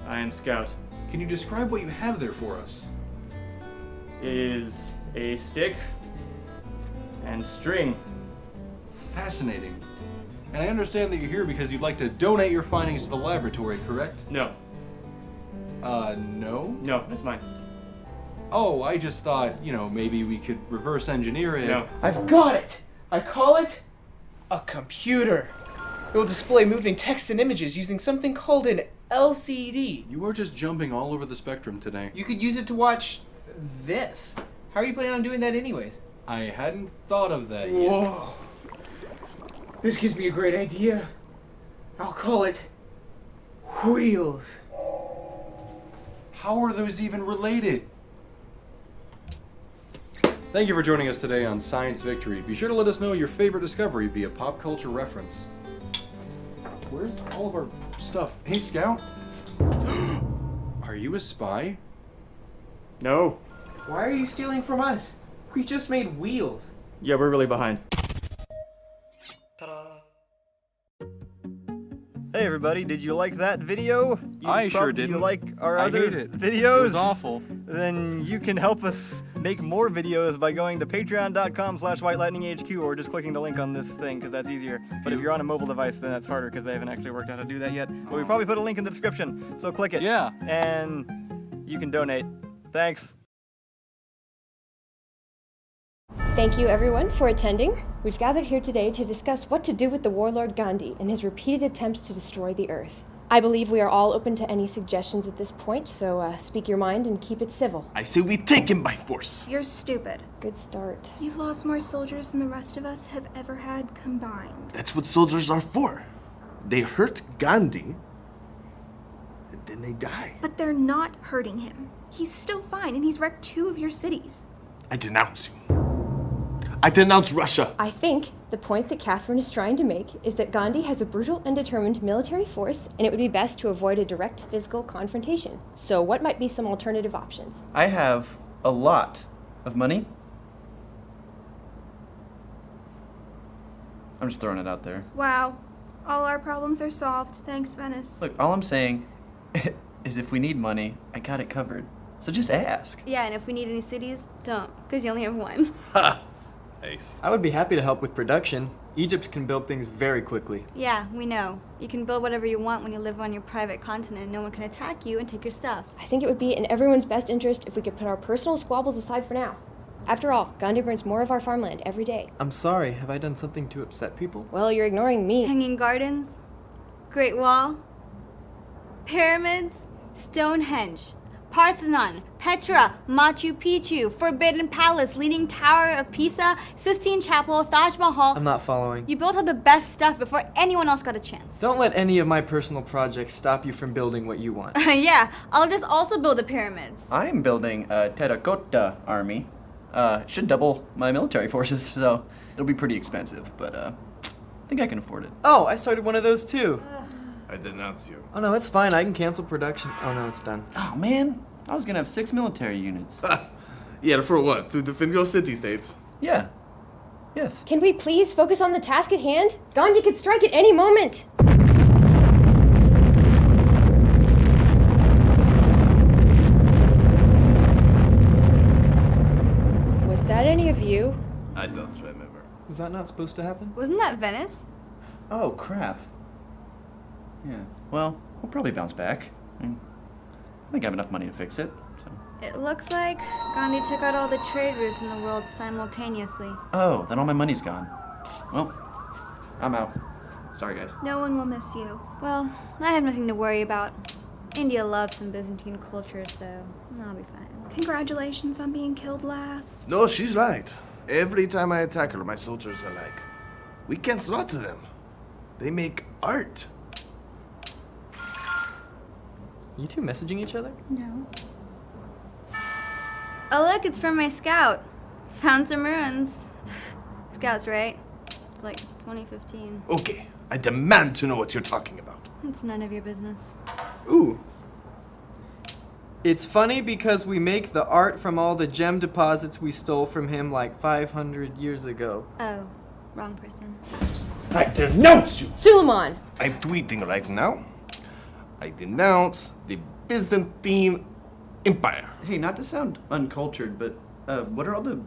I am Scout. Can you describe what you have there for us? It is a stick and string. Fascinating. And I understand that you're here because you'd like to donate your findings to the laboratory, correct? No. No? No, that's mine. Oh, I just thought, maybe we could reverse engineer it. No. I've got it! I call it a computer. It will display moving text and images using something called an LCD. You are just jumping all over the spectrum today. You could use it to watch this. How are you planning on doing that anyways? I hadn't thought of that yet. Whoa. This gives me a great idea. I'll call it Wheels. How are those even related? Thank you for joining us today on Science Victory. Be sure to let us know your favorite discovery via pop culture reference. Where's all of our stuff? Hey, Scout. Are you a spy? No. Why are you stealing from us? We just made Wheels. Yeah, we're really behind. Hey everybody, did you like that video? I sure didn't. Do you like our I other hate it. videos? It was awful. Then you can help us make more videos by going to patreon.com/whitelightninghq or just clicking the link on this thing because that's easier. But if you're on a mobile device, then that's harder because I haven't actually worked out how to do that yet. But we probably put a link in the description, so click it. Yeah. And you can donate. Thanks. Thank you everyone for attending. We've gathered here today to discuss what to do with the warlord Gandhi and his repeated attempts to destroy the Earth. I believe we are all open to any suggestions at this point, so speak your mind and keep it civil. I say we take him by force. You're stupid. Good start. You've lost more soldiers than the rest of us have ever had combined. That's what soldiers are for. They hurt Gandhi, and then they die. But they're not hurting him. He's still fine, and he's wrecked 2 of your cities. I denounce you. I denounce Russia. I think the point that Catherine is trying to make is that Gandhi has a brutal and determined military force, and it would be best to avoid a direct physical confrontation. So what might be some alternative options? I have a lot of money. I'm just throwing it out there. Wow. All our problems are solved. Thanks, Venice. Look, all I'm saying is if we need money, I got it covered. So just ask. Yeah, and if we need any cities, don't, because you only have one. Ha! Ace. I would be happy to help with production. Egypt can build things very quickly. Yeah, we know. You can build whatever you want when you live on your private continent. No one can attack you and take your stuff. I think it would be in everyone's best interest if we could put our personal squabbles aside for now. After all, Gandhi burns more of our farmland every day. I'm sorry, have I done something to upset people? Well, you're ignoring me. Hanging Gardens, Great Wall, Pyramids, Stonehenge, Parthenon, Petra, Machu Picchu, Forbidden Palace, Leaning Tower of Pisa, Sistine Chapel, Taj Mahal. I'm not following. You built all the best stuff before anyone else got a chance. Don't let any of my personal projects stop you from building what you want. Yeah, I'll just also build the pyramids. I'm building a terracotta army. Should double my military forces, so it'll be pretty expensive, but I think I can afford it. Oh, I started one of those too. I denounce you. Oh no, it's fine. I can cancel production. Oh no, it's done. Oh man, I was gonna have 6 military units. Yeah, for what? To defend your city-states? Yeah. Yes. Can we please focus on the task at hand? Gandhi could strike at any moment. Was that any of you? I don't remember. Was that not supposed to happen? Wasn't that Venice? Oh crap. Yeah. Well, we'll probably bounce back. I think I have enough money to fix it. So. It looks like Gandhi took out all the trade routes in the world simultaneously. Oh, then all my money's gone. Well, I'm out. Sorry, guys. No one will miss you. Well, I have nothing to worry about. India loves some Byzantine culture, so I'll be fine. Congratulations on being killed last. No, she's right. Every time I attack her, my soldiers are like, we can't slaughter them. They make art. You two messaging each other? No. Oh look, it's from my scout. Found some ruins. Scouts, right? It's like 2015. Okay, I demand to know what you're talking about. It's none of your business. Ooh. It's funny because we make the art from all the gem deposits we stole from him like 500 years ago. Oh, wrong person. I denounce you! Suleiman! I'm tweeting right now. I denounce the Byzantine Empire. Hey, not to sound uncultured, but what are all the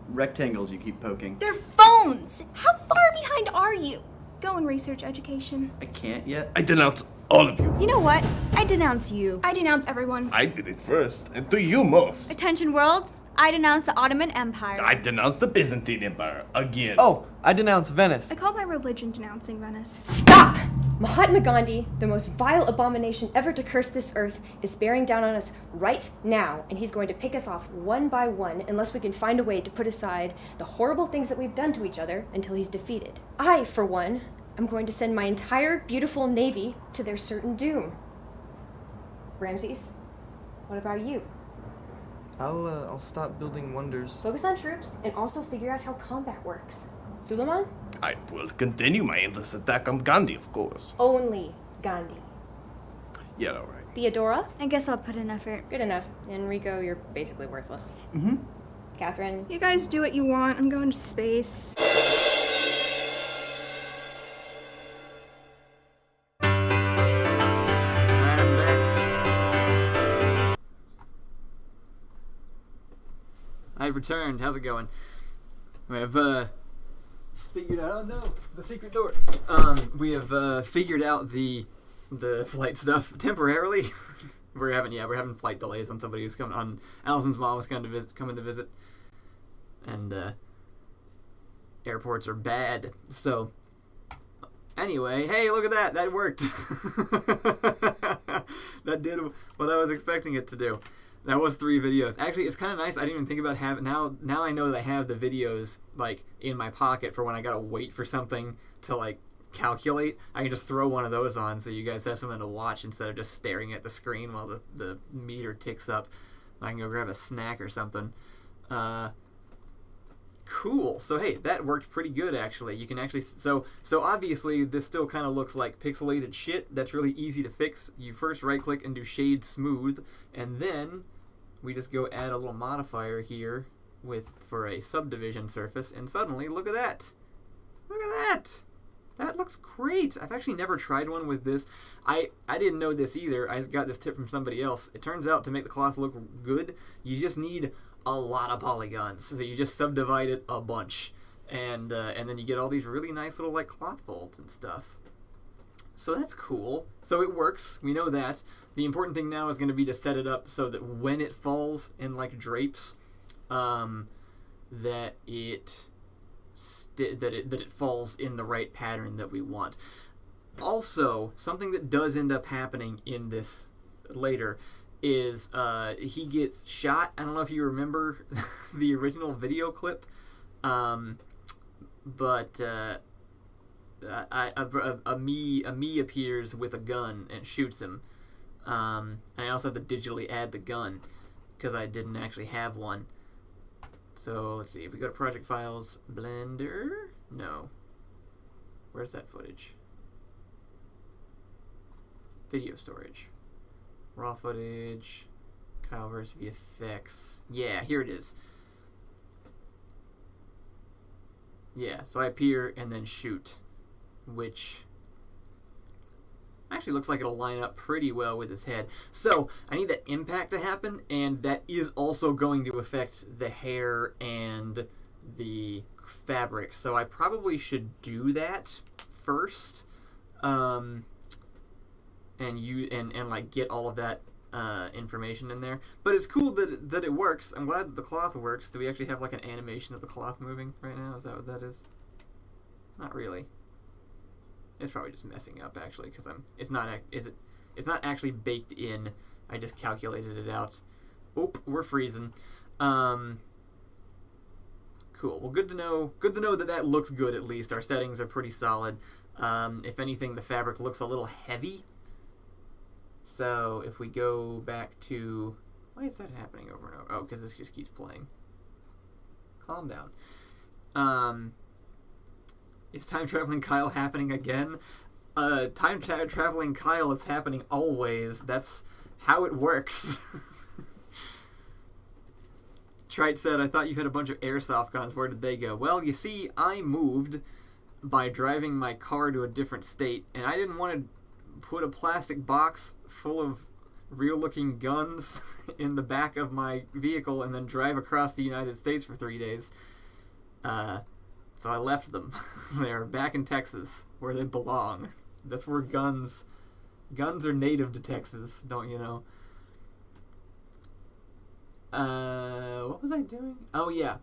rectangles you keep poking? They're phones! How far behind are you? Go and research education. I can't yet. I denounce all of you. You know what? I denounce you. I denounce everyone. I did it first, and to you most. Attention world, I denounce the Ottoman Empire. I denounce the Byzantine Empire again. Oh, I denounce Venice. I call my religion denouncing Venice. Stop! Mahatma Gandhi, the most vile abomination ever to curse this earth, is bearing down on us right now, and he's going to pick us off one by one unless we can find a way to put aside the horrible things that we've done to each other until he's defeated. I, for one, am going to send my entire beautiful navy to their certain doom. Ramses, what about you? I'll stop building wonders. Focus on troops and also figure out how combat works. Suleiman? I will continue my endless attack on Gandhi, of course. Only Gandhi. Yeah, all right. Theodora? I guess I'll put in effort. Good enough. Enrico, you're basically worthless. Mm-hmm. Catherine? You guys do what you want. I'm going to space. I've returned. How's it going? We have figured out. Oh no, the secret door. We have figured out the flight stuff temporarily. we're having flight delays on somebody who's coming on. Allison's mom was coming to visit, and airports are bad. So anyway, hey, look at that. That worked. That did what I was expecting it to do. That was 3 videos. Actually, it's kind of nice. I didn't even think about having... Now I know that I have the videos, like, in my pocket for when I gotta wait for something to, like, calculate. I can just throw one of those on so you guys have something to watch instead of just staring at the screen while the meter ticks up. I can go grab a snack or something. Cool. So, hey, that worked pretty good, actually. You can actually... So obviously, this still kind of looks like pixelated shit. That's really easy to fix. You first right-click and do Shade Smooth, and then... we just go add a little modifier here for a subdivision surface, and suddenly, look at that. Look at that. That looks great. I've actually never tried one with this. I didn't know this either. I got this tip from somebody else. It turns out to make the cloth look good, you just need a lot of polygons. So you just subdivide it a bunch, and then you get all these really nice little like cloth folds and stuff. So that's cool. So it works. We know that. The important thing now is going to be to set it up so that when it falls in like drapes, that it falls in the right pattern that we want. Also, something that does end up happening in this later is he gets shot. I don't know if you remember the original video clip, but a me appears with a gun and shoots him. I also have to digitally add the gun because I didn't actually have one. So let's see, if we go to project files, Blender, no. Where's that footage? Video storage. Raw footage, Kyle vs. VFX. Yeah, here it is. Yeah, so I appear and then shoot, which actually looks like it'll line up pretty well with his head. So I need that impact to happen, and that is also going to affect the hair and the fabric. So I probably should do that first, and like get all of that information in there. But it's cool that it works. I'm glad that the cloth works. Do we actually have like an animation of the cloth moving right now? Is that what that is? Not really. It's probably just messing up actually, because it's not actually baked in. I just calculated it out. Oop, we're freezing. Cool. Well, good to know that looks good at least. Our settings are pretty solid. If anything, the fabric looks a little heavy. So if we go back to... why is that happening over and over? Oh, because this just keeps playing. Calm down. Is Time Traveling Kyle happening again? Time Traveling Kyle, it's happening always. That's how it works. Trite said, I thought you had a bunch of airsoft guns. Where did they go? Well, you see, I moved by driving my car to a different state, and I didn't want to put a plastic box full of real-looking guns in the back of my vehicle and then drive across the United States for 3 days. So I left them. They're back in Texas, where they belong. That's where guns are native to Texas, don't you know? What was I doing? Oh, yeah.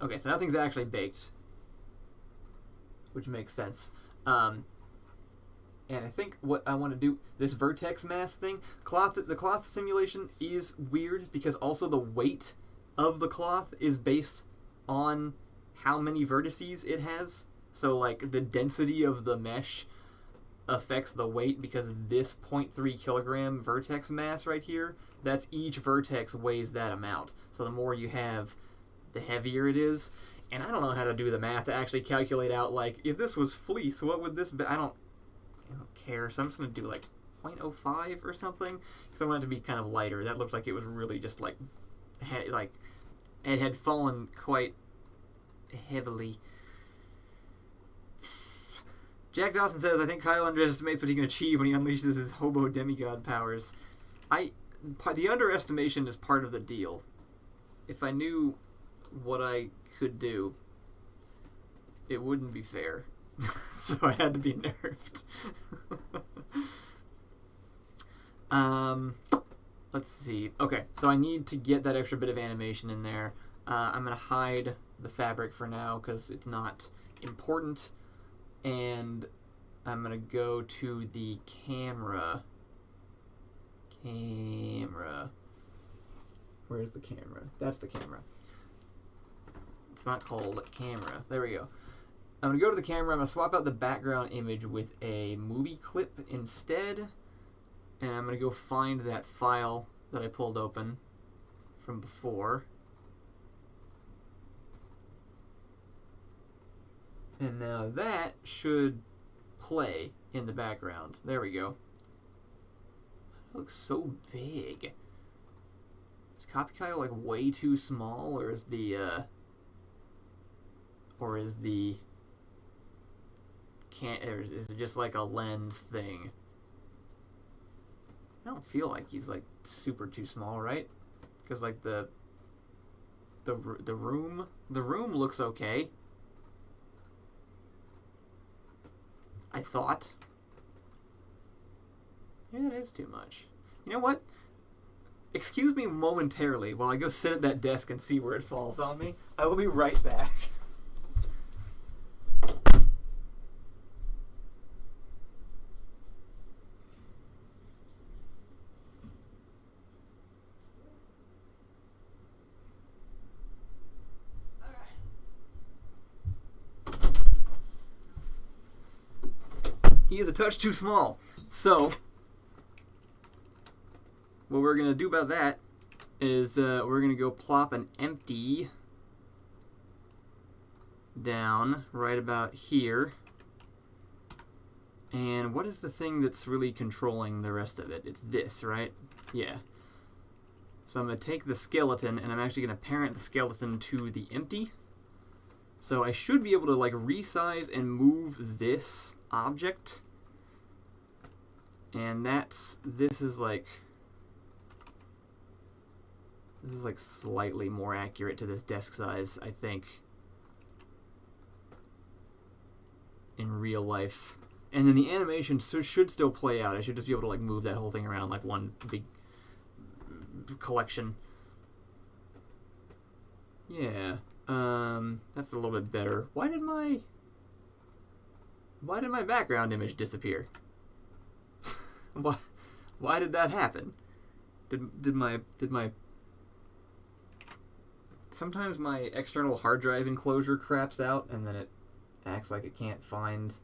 Okay, so nothing's actually baked, which makes sense. And I think what I want to do, this vertex mass thing, the cloth simulation is weird because also the weight of the cloth is based on how many vertices it has. So, like, the density of the mesh affects the weight because this 0.3 kilogram vertex mass right here, that's each vertex weighs that amount. So the more you have, the heavier it is. And I don't know how to do the math to actually calculate out, like, if this was fleece, what would this be? I don't care, so I'm just going to do like 0.05 or something because I want it to be kind of lighter. That looked like it was really just like it had fallen quite heavily. Jack Dawson says, I think Kyle underestimates what he can achieve when he unleashes his hobo demigod powers. The underestimation is part of the deal. If I knew what I could do, it wouldn't be fair. So I had to be nerfed. Let's see. Okay, so I need to get that extra bit of animation in there. I'm going to hide the fabric for now because it's not important. And I'm going to go to the camera. Where's the camera? That's the camera. It's not called camera. There we go. I'm going to go to the camera. I'm going to swap out the background image with a movie clip instead. And I'm going to go find that file that I pulled open from before. And now that should play in the background. There we go. It looks so big. Is CopyKyle like way too small, or is the is it just like a lens thing? I don't feel like he's like super too small, right? Because like the room looks okay. I thought. Maybe that is too much. You know what? Excuse me momentarily while I go sit at that desk and see where it falls on me. I will be right back. He is a touch too small. So, what we're going to do about that is we're going to go plop an empty down right about here. And what is the thing that's really controlling the rest of it? It's this, right? Yeah. So I'm going to take the skeleton and I'm actually going to parent the skeleton to the empty. So I should be able to like resize and move this object. And this is like slightly more accurate to this desk size, I think, in real life. And then the animation should still play out. I should just be able to like move that whole thing around like one big collection. Yeah. That's a little bit better. Why did my background image disappear? Why did that happen? Did my sometimes my external hard drive enclosure craps out and then it acts like it can't find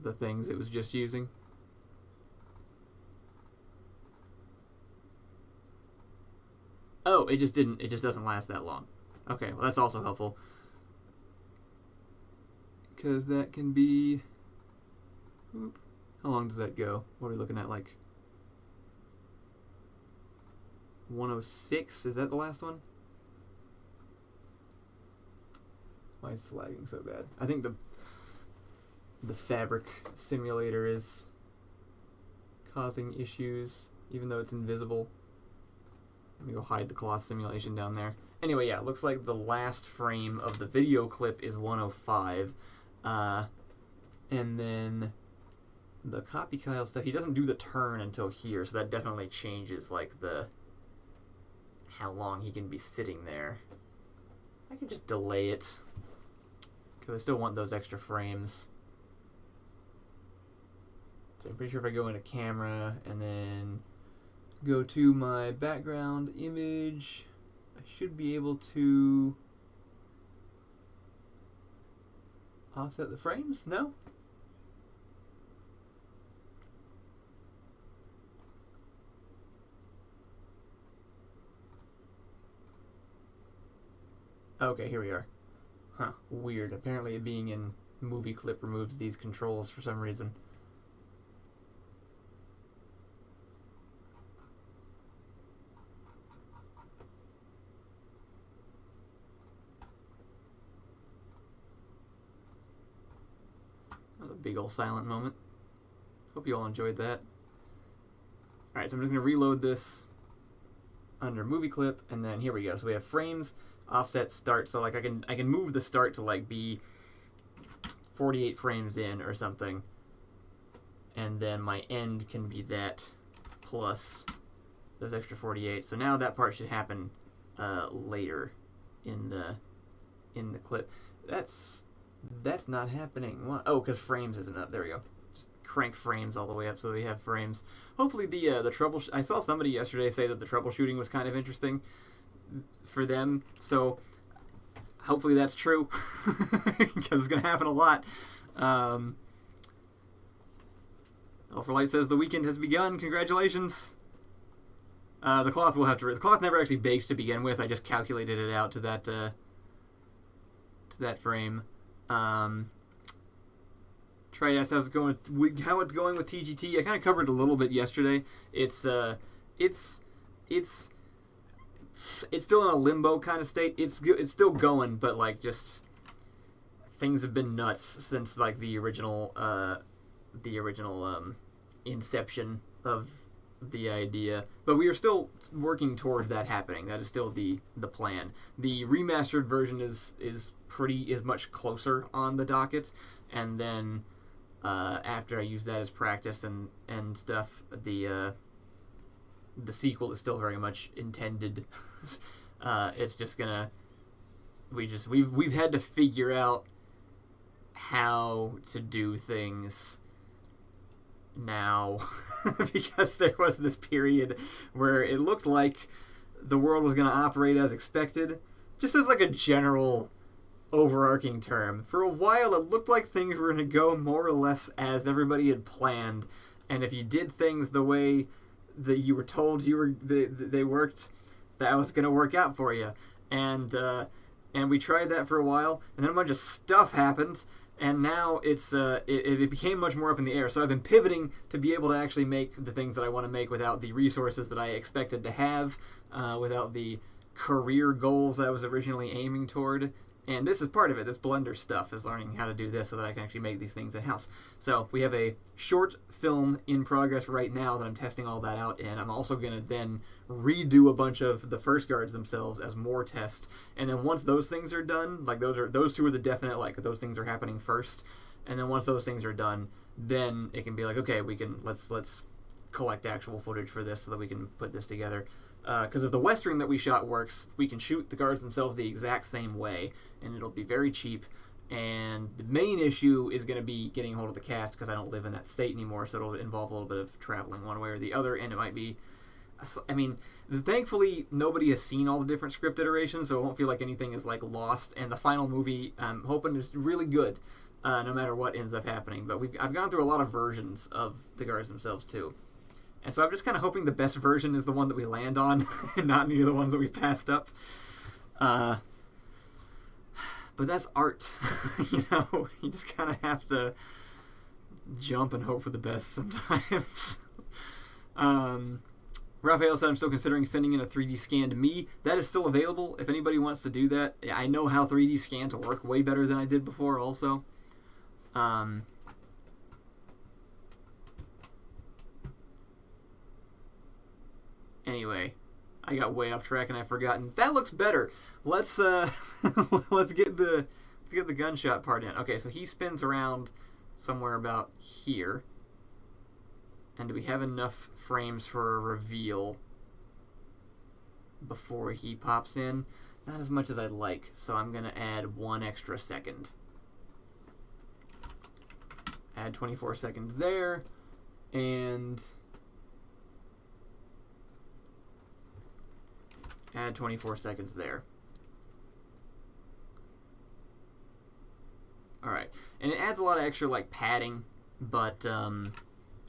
the things it was just using. Oh, it just doesn't last that long. Okay, well that's also helpful. Because that can be... Whoop. How long does that go? What are we looking at, like 106? Is that the last one? Why is this lagging so bad? I think the fabric simulator is causing issues, even though it's invisible. Let me go hide the cloth simulation down there. Anyway, yeah, it looks like the last frame of the video clip is 105. And then the CopyKyle stuff, he doesn't do the turn until here, so that definitely changes, like, how long he can be sitting there. I can just delay it, because I still want those extra frames. So I'm pretty sure if I go into camera and then go to my background image, I should be able to offset the frames? No? Okay, here we are. Huh, weird. Apparently it being in movie clip removes these controls for some reason. That was a big old silent moment. Hope you all enjoyed that. Alright, so I'm just going to reload this under movie clip, and then here we go. So we have frames, offset, start. So like I can move the start to like be 48 frames in or something, and then my end can be that plus those extra 48. So now that part should happen later in the clip. That's not happening. What? Oh, because frames isn't up. There we go. Just crank frames all the way up so we have frames. Hopefully the trouble. I saw somebody yesterday say that the troubleshooting was kind of interesting for them. So hopefully that's true, because it's gonna happen a lot. Ultralight says the weekend has begun. Congratulations. The cloth will have to. The cloth never actually baked to begin with. I just calculated it out to that frame. Try to ask how it's going with TGT. I kind of covered it a little bit yesterday. It's still in a limbo kind of state. It's still going, but like just things have been nuts since like the original inception of the idea. But we are still working toward that happening. That is still the plan. The remastered version is much closer on the docket, and then after I use that as practice and stuff, the sequel is still very much intended. It's just gonna we've had to figure out how to do things now because there was this period where it looked like the world was gonna operate as expected, just as like a general overarching term. For a while it looked like things were going to go more or less as everybody had planned, and if you did things the way that you were told they worked, that was going to work out for you. And we tried that for a while, and then a bunch of stuff happened, and now it became much more up in the air. So I've been pivoting to be able to actually make the things that I want to make without the resources that I expected to have, without the career goals I was originally aiming toward. And this is part of it. This Blender stuff is learning how to do this so that I can actually make these things in-house. So we have a short film in progress right now that I'm testing all that out in. I'm also going to then redo a bunch of the first guards themselves as more tests. And then once those things are done, like those two are the definite, like those things are happening first. And then once those things are done, then it can be like, okay, we can let's collect actual footage for this so that we can put this together. Because if the Western that we shot works, we can shoot the guards themselves the exact same way, and it'll be very cheap. And the main issue is going to be getting a hold of the cast, because I don't live in that state anymore, so it'll involve a little bit of traveling one way or the other, and it might be... I mean, thankfully, nobody has seen all the different script iterations, so it won't feel like anything is, like, lost, and the final movie, I'm hoping, is really good, no matter what ends up happening. But I've gone through a lot of versions of the guards themselves, too. And so I'm just kind of hoping the best version is the one that we land on, and not any of the ones that we've passed up. But that's art. You know, you just kind of have to jump and hope for the best sometimes. Raphael said, I'm still considering sending in a 3D scan to me. That is still available if anybody wants to do that. I know how 3D scans work way better than I did before also. Anyway, I got way off track and I've forgotten. That looks better. Let's let's get the gunshot part in. Okay, so he spins around somewhere about here. And do we have enough frames for a reveal before he pops in? Not as much as I'd like, so I'm going to add 1 extra second. Add 24 seconds there, and add 24 seconds there. Alright, and it adds a lot of extra, like, padding, but,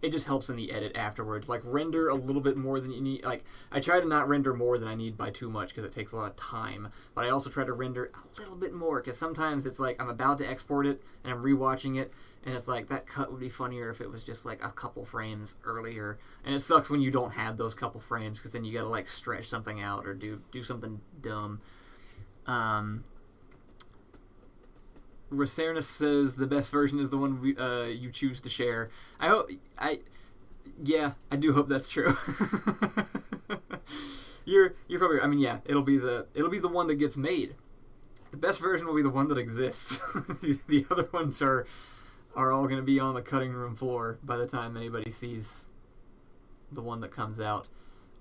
it just helps in the edit afterwards. Like, render a little bit more than you need. Like, I try to not render more than I need by too much because it takes a lot of time. But I also try to render a little bit more because sometimes it's like I'm about to export it and I'm rewatching it and it's like that cut would be funnier if it was just like a couple frames earlier. And it sucks when you don't have those couple frames because then you gotta like stretch something out or do something dumb. Racernus says the best version is the one you choose to share. Yeah, I do hope that's true. You're probably. I mean, yeah, it'll be the one that gets made. The best version will be the one that exists. The other ones are all going to be on the cutting room floor by the time anybody sees the one that comes out.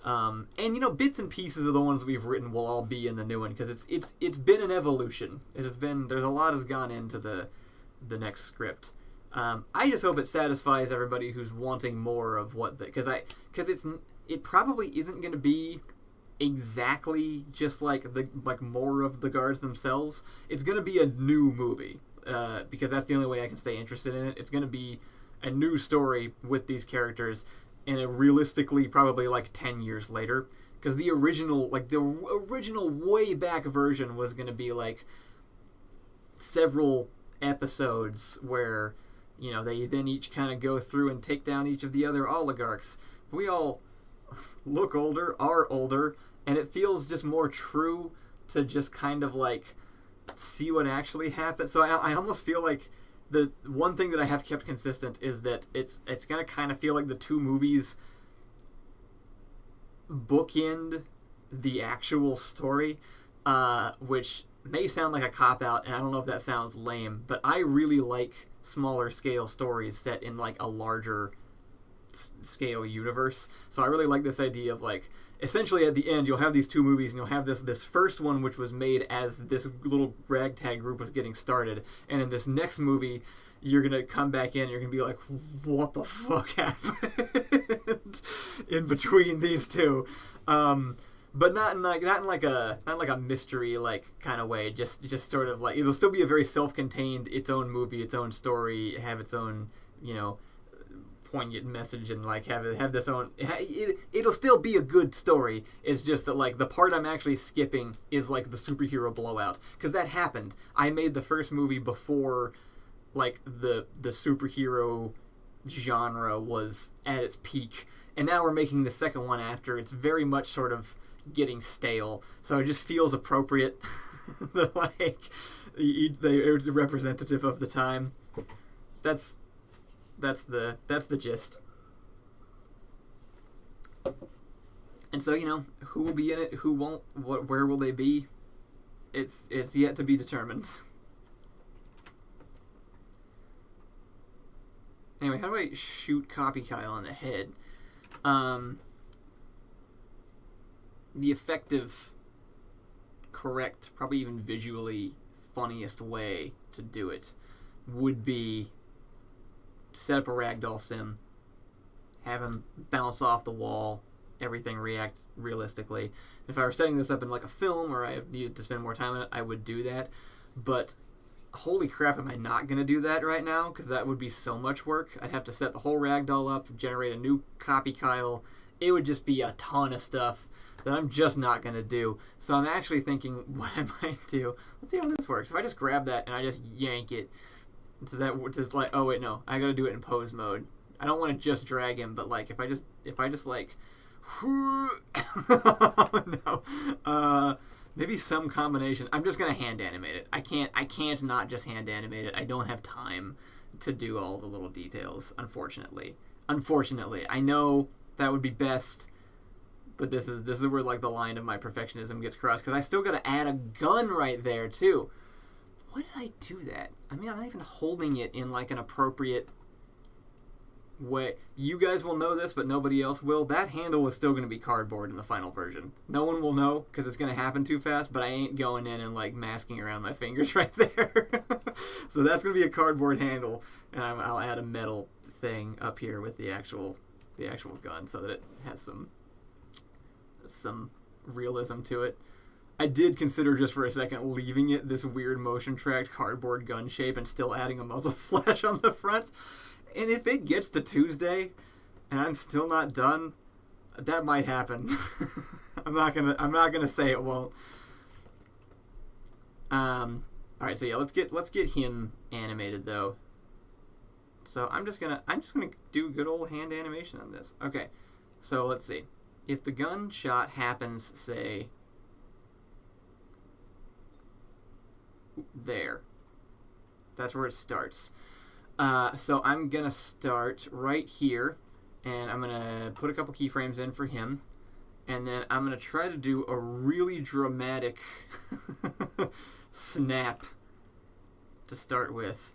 And you know, bits and pieces of the ones we've written will all be in the new one because it's been an evolution. It has been. There's a lot has gone into the next script. I just hope it satisfies everybody who's wanting more of what because it probably isn't going to be exactly just like more of the guards themselves. It's going to be a new movie because that's the only way I can stay interested in it. It's going to be a new story with these characters. And realistically, probably like 10 years later, because the original way back version was going to be like several episodes where, you know, they then each kind of go through and take down each of the other oligarchs. We all look older, are older, and it feels just more true to just kind of like see what actually happened. So I almost feel like the one thing that I have kept consistent is that it's going to kind of feel like the two movies bookend the actual story, which may sound like a cop-out, and I don't know if that sounds lame, but I really like smaller scale stories set in like a larger scale universe. So I really like this idea of like, essentially at the end you'll have these two movies and you'll have this first one which was made as this little ragtag group was getting started, and in this next movie you're gonna come back in and you're gonna be like, what the fuck happened in between these two, but not in like a mystery like kind of way, just sort of like it'll still be a very self-contained, its own movie, its own story, have its own, you know, poignant message, and like have this own. It'll still be a good story. It's just that like the part I'm actually skipping is like the superhero blowout, because that happened. I made the first movie before like the superhero genre was at its peak, and now we're making the second one after it's very much sort of getting stale. So it just feels appropriate. Like they're representative of the time. That's the gist. And so, you know, who will be in it, who won't, where will they be? It's yet to be determined. Anyway, how do I shoot CopyKyle in the head? The effective, correct, probably even visually funniest way to do it would be to set up a ragdoll sim, have him bounce off the wall, everything react realistically. If I were setting this up in like a film or I needed to spend more time on it, I would do that. But holy crap, am I not going to do that right now? Because that would be so much work. I'd have to set the whole ragdoll up, generate a new CopyKyle. It would just be a ton of stuff that I'm just not going to do. So I'm actually thinking what I might do. Let's see how this works. If I just grab that and I just yank it, so that just like, oh wait, no, I gotta do it in pose mode. I don't want to just drag him, but like if I just like, no, maybe some combination. I'm just gonna hand animate it. I can't not just hand animate it. I don't have time to do all the little details, unfortunately. I know that would be best, But this is where like the line of my perfectionism gets crossed, because I still got to add a gun right there too. Why did I do that? I mean, I'm not even holding it in like an appropriate way. You guys will know this, but nobody else will. That handle is still going to be cardboard in the final version. No one will know because it's going to happen too fast, but I ain't going in and like masking around my fingers right there. So that's going to be a cardboard handle, and I'll add a metal thing up here with the actual gun so that it has some realism to it. I did consider just for a second leaving it this weird motion tracked cardboard gun shape and still adding a muzzle flash on the front. And if it gets to Tuesday and I'm still not done, that might happen. I'm not gonna say it won't. All right, so yeah, let's get him animated though. So I'm just gonna do good old hand animation on this. Okay, so let's see. If the gunshot happens, say, there, that's where it starts. So I'm gonna start right here, and I'm gonna put a couple keyframes in for him, and then I'm gonna try to do a really dramatic snap to start with,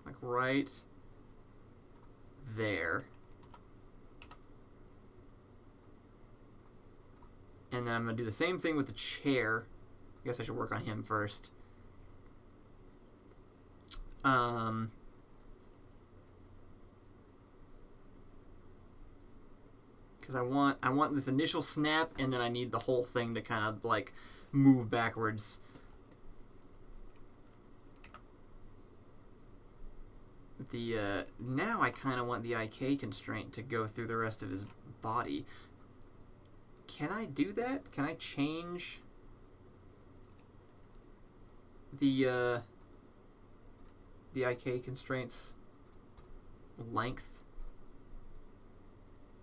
like right there. And then I'm going to do the same thing with the chair. I guess I should work on him first. Because I want this initial snap, and then I need the whole thing to kind of like move backwards. Now I kind of want the IK constraint to go through the rest of his body. Can I do that? Can I change the IK constraints length?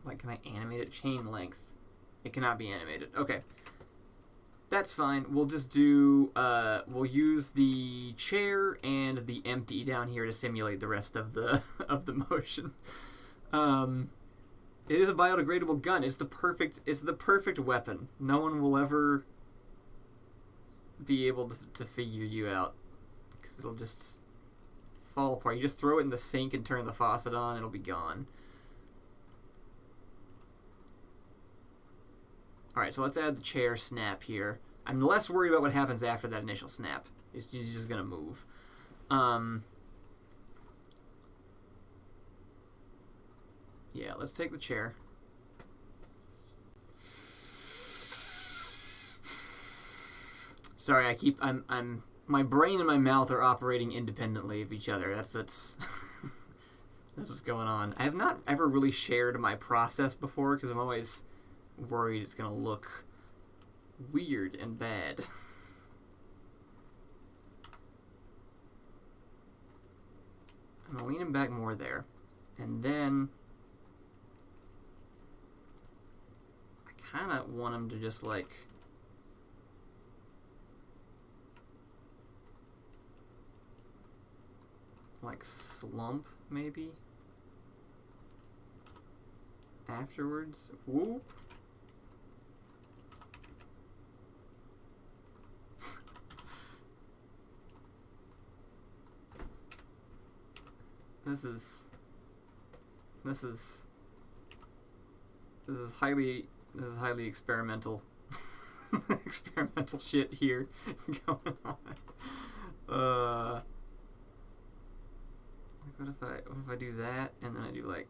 Like, can I animate it? Chain length. It cannot be animated. Okay. That's fine. We'll just do, we'll use the chair and the empty down here to simulate the rest of the, of the motion. It is a biodegradable gun. It's the perfect weapon. No one will ever be able to figure you out, because it'll just fall apart. You just throw it in the sink and turn the faucet on, it'll be gone. Alright, so let's add the chair snap here. I'm less worried about what happens after that initial snap. It's just gonna move. Yeah, let's take the chair. Sorry, I'm my brain and my mouth are operating independently of each other. That's that's what's going on. I have not ever really shared my process before because I'm always worried it's gonna look weird and bad. I'm gonna lean him back more there, and then I kind of want him to just like slump maybe afterwards. Whoop. This is highly experimental experimental shit here going on. Like what if I do that and then I do like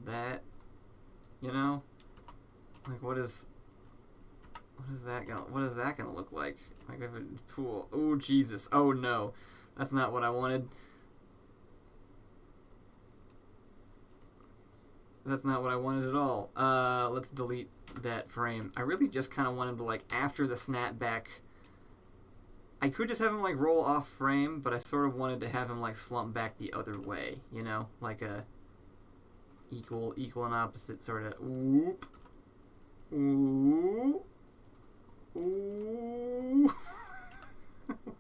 that, you know? Like what is that gonna look like? Like if it pool. Oh Jesus. Oh no. That's not what I wanted. That's not what I wanted at all. Let's delete that frame. I really just kind of wanted to, like, after the snapback, I could just have him, like, roll off frame, but I sort of wanted to have him, like, slump back the other way, you know? Like a equal and opposite sort of, whoop, ooh, ooh.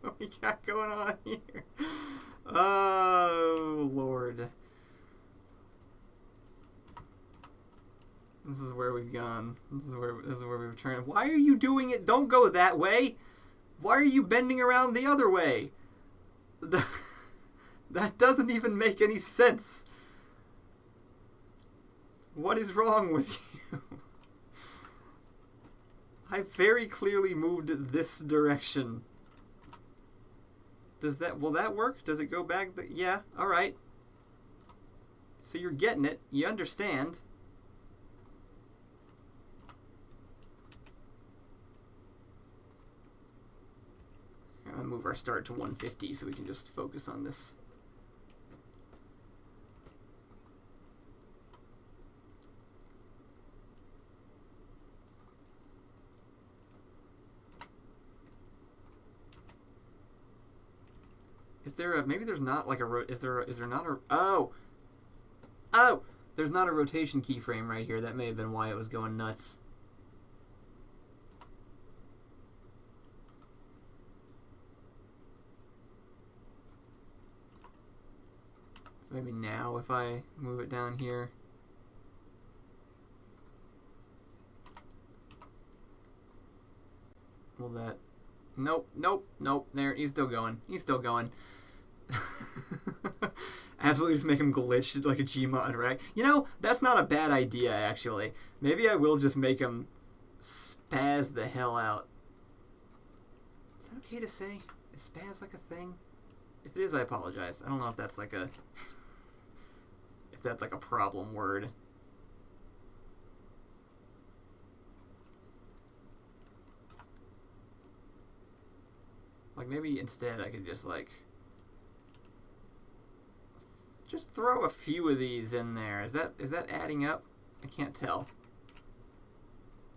What we got going on here? Oh, Lord. This is where we've gone. This is where we've turned. Why are you doing it? Don't go that way. Why are you bending around the other way? That doesn't even make any sense. What is wrong with you? I very clearly moved this direction. Will that work? Does it go back? Yeah, alright. So you're getting it. You understand. I'm going to move our start to 150 so we can just focus on this. Is there a, maybe there's not like a, is there not a, oh, there's not a rotation keyframe right here. That may have been why it was going nuts. So maybe now if I move it down here. Will that, nope, there, he's still going. Absolutely just make him glitch like a Gmod, right? You know, that's not a bad idea, actually. Maybe I will just make him spaz the hell out. Is that okay to say? Is spaz like a thing? If it is, I apologize. I don't know if that's like a... if that's like a problem word. Like, maybe instead I could just, like... just throw a few of these in there. Is that adding up? I can't tell.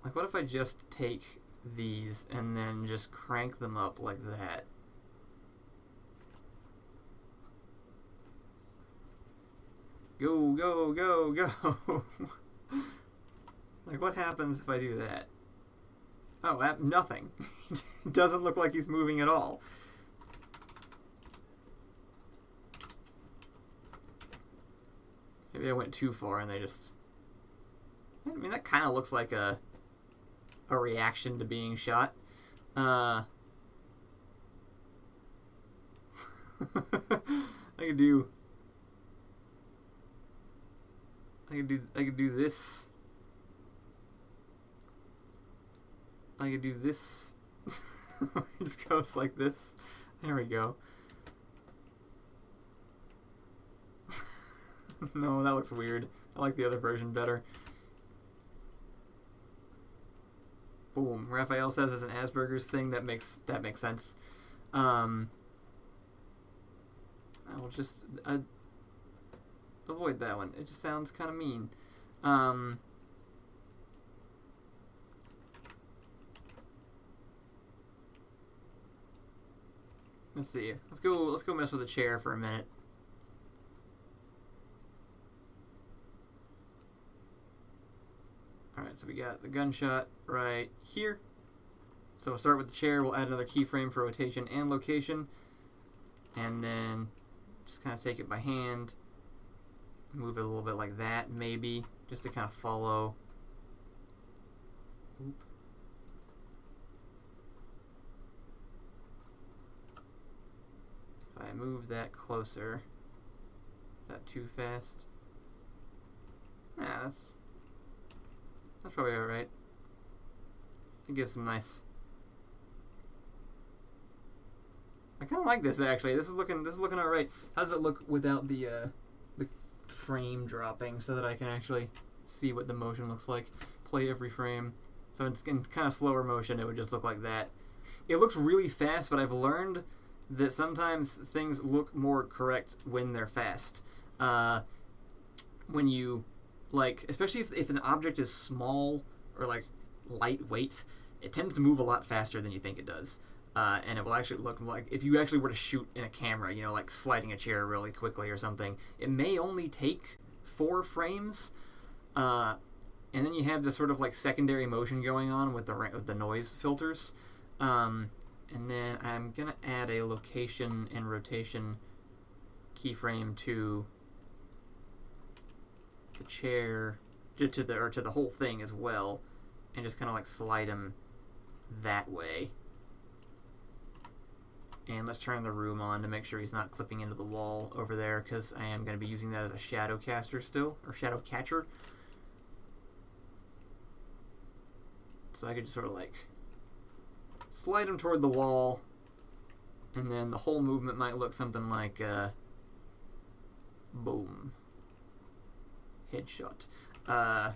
Like, what if I just take these and then just crank them up like that? Go, go, go, go. Like, what happens if I do that? Oh, nothing. Doesn't look like he's moving at all. Maybe I went too far and they just... I mean, that kind of looks like a reaction to being shot. I could do this. I could do this. It just goes like this. There we go. No, that looks weird. I like the other version better. Boom. Raphael says it's an Asperger's thing. That makes sense. I will just avoid that one. It just sounds kind of mean. Let's see. Let's go mess with the chair for a minute. Alright, so we got the gunshot right here. So we'll start with the chair. We'll add another keyframe for rotation and location. And then just kind of take it by hand. Move it a little bit like that, maybe. Just to kind of follow. Oop. If I move that closer. Is that too fast? Nah, that's probably alright. It gives some nice... I kind of like this, actually. This is looking alright. How does it look without the frame dropping so that I can actually see what the motion looks like? Play every frame. So it's in kind of slower motion, it would just look like that. It looks really fast, but I've learned that sometimes things look more correct when they're fast. When you... like, especially if an object is small or like lightweight, it tends to move a lot faster than you think it does. And it will actually look like, if you actually were to shoot in a camera, you know, like sliding a chair really quickly or something, it may only take 4 frames. And then you have this sort of like secondary motion going on with the noise filters. And then I'm going to add a location and rotation keyframe to the chair to the whole thing as well, and just kind of like slide him that way. And let's turn the room on to make sure he's not clipping into the wall over there, because I am going to be using that as a shadow caster still, or shadow catcher. So I could just sort of like slide him toward the wall, and then the whole movement might look something like boom, headshot. I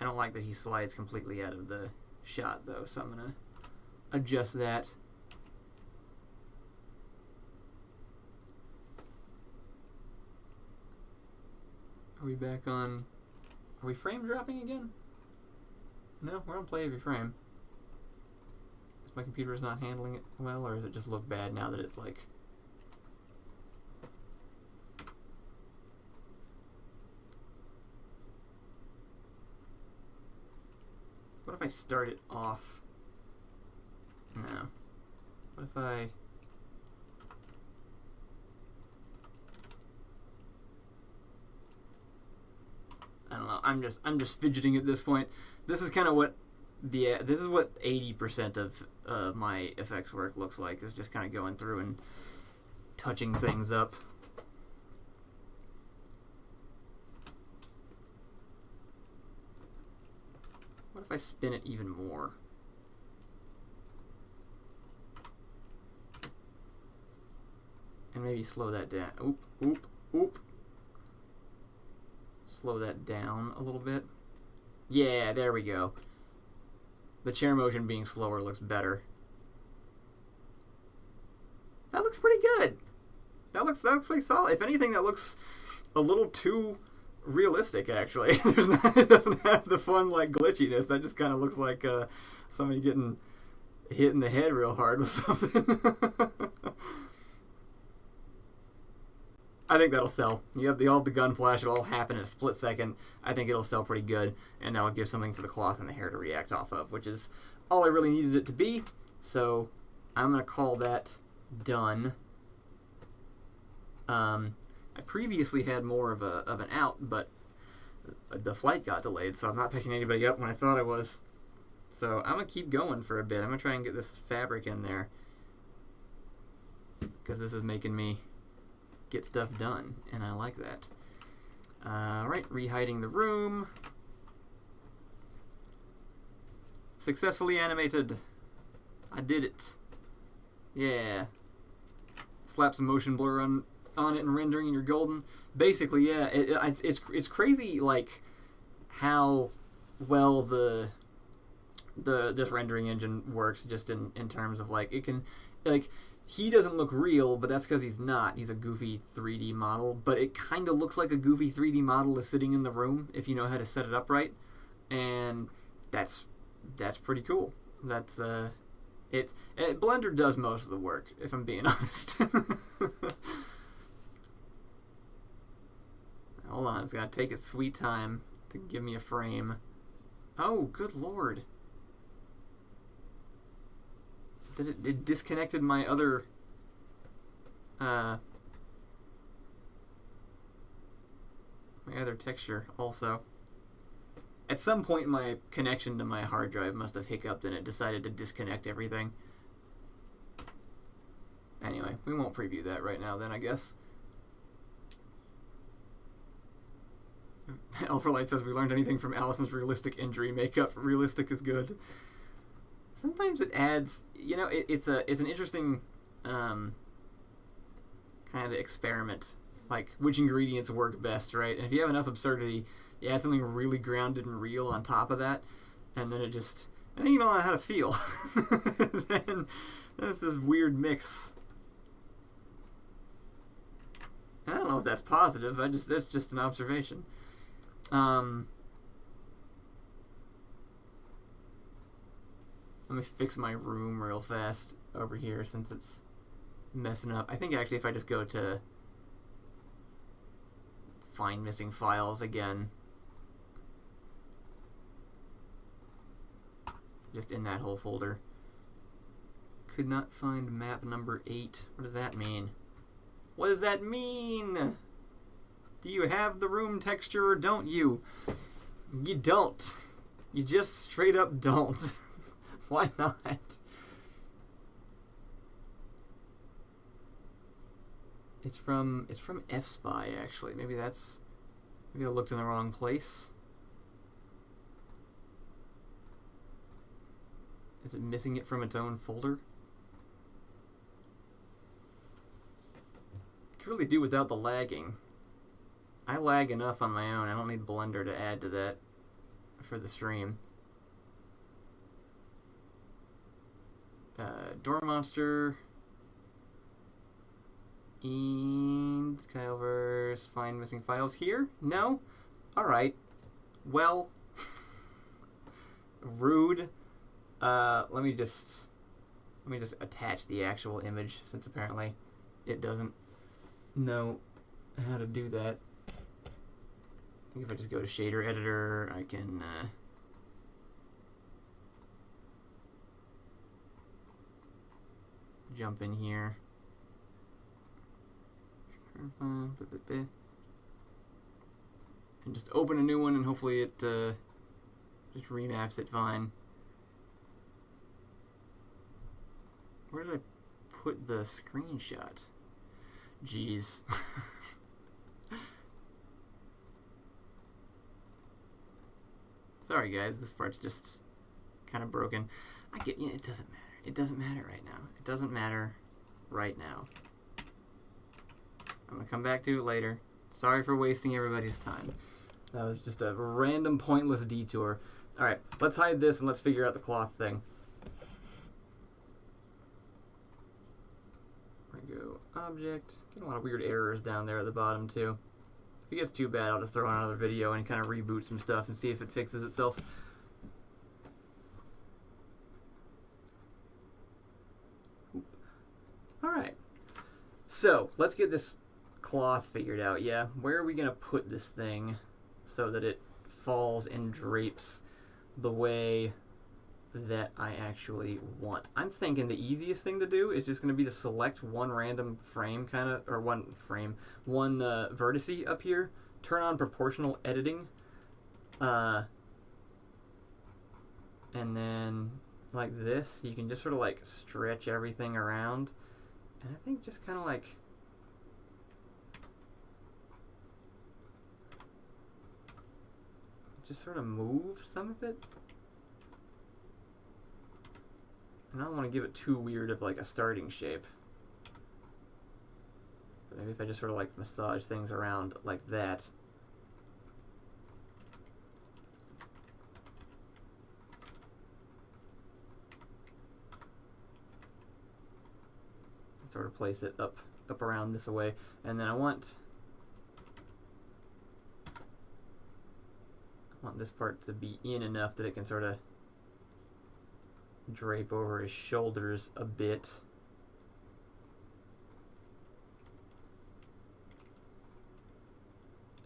don't like that he slides completely out of the shot though, so I'm gonna adjust that. Are we back on? Are we frame dropping again? No, we're on play every frame. Is my computer is not handling it well, or does it just look bad now that it's like... What if I start it off? No. What if I... I don't know. I'm just fidgeting at this point. This is kind of what this is what 80% of my effects work looks like, is just kind of going through and touching things up. What if I spin it even more? And maybe slow that down. Oop, oop, oop. Slow that down a little bit. Yeah, there we go. The chair motion being slower looks better. That looks pretty good. That looks pretty solid. If anything, that looks a little too realistic, actually. It doesn't have the fun, like, glitchiness. That just kind of looks like somebody getting hit in the head real hard with something. I think that'll sell. You have all the gun flash, it'll all happen in a split second. I think it'll sell pretty good, and that'll give something for the cloth and the hair to react off of, which is all I really needed it to be. So I'm going to call that done. I previously had more of an out, but the flight got delayed, so I'm not picking anybody up when I thought I was. So I'm going to keep going for a bit. I'm going to try and get this fabric in there, because this is making me get stuff done, and I like that. Alright, rehiding the room. Successfully animated. I did it. Yeah. Slap some motion blur on it and rendering, and you're golden. Basically, yeah, it's crazy, like, how well this rendering engine works, just in terms of, like, it can, like, he doesn't look real, but that's because he's not. He's a goofy 3D model, but it kind of looks like a goofy 3D model is sitting in the room if you know how to set it up right, and that's pretty cool. That's Blender does most of the work, if I'm being honest. Hold on, it's gotta take its sweet time to give me a frame. Oh, good lord. It disconnected my other texture also. At some point my connection to my hard drive must have hiccuped and it decided to disconnect everything. Anyway, we won't preview that right now then, I guess. Alphalite says, we learned anything from Allison's realistic injury makeup. Realistic is good. Sometimes it adds, you know, it's an interesting kind of experiment, like which ingredients work best, right? And if you have enough absurdity, you add something really grounded and real on top of that, and then then you don't know how to feel. then it's this weird mix. And I don't know if that's positive. That's just an observation. Let me fix my room real fast over here since it's messing up. I think actually if I just go to find missing files again, just in that whole folder. Could not find map number 8. What does that mean? What does that mean? Do you have the room texture or don't you? You don't. You just straight up don't. Why not? It's from F-Spy, actually. Maybe I looked in the wrong place. Is it missing it from its own folder? Could really do without the lagging. I lag enough on my own. I don't need Blender to add to that for the stream. Door Monster. And Kyleverse. Find missing files here? No? Alright. Well. Rude. Let me just attach the actual image, since apparently it doesn't know how to do that. I think if I just go to shader editor, I can jump in here. And just open a new one, and hopefully it just remaps it fine. Where did I put the screenshot? Jeez. Sorry guys, this part's just kind of broken. I get, yeah, it doesn't matter. It doesn't matter right now. It doesn't matter right now. I'm gonna come back to it later. Sorry for wasting everybody's time. That was just a random pointless detour. Alright, let's hide this and let's figure out the cloth thing. There we go. Object. Getting a lot of weird errors down there at the bottom too. If it gets too bad, I'll just throw on another video and kind of reboot some stuff and see if it fixes itself. Alright. So, let's get this cloth figured out, yeah? Where are we going to put this thing so that it falls and drapes the way that I actually want? I'm thinking the easiest thing to do is just going to be to select one random frame one vertice up here, turn on proportional editing, and then like this, you can just sort of like stretch everything around, and I think just kind of like just sort of move some of it. And I don't want to give it too weird of like a starting shape. But maybe if I just sort of like massage things around like that. Sort of place it up around this way. And then I want this part to be in enough that it can sort of drape over his shoulders a bit.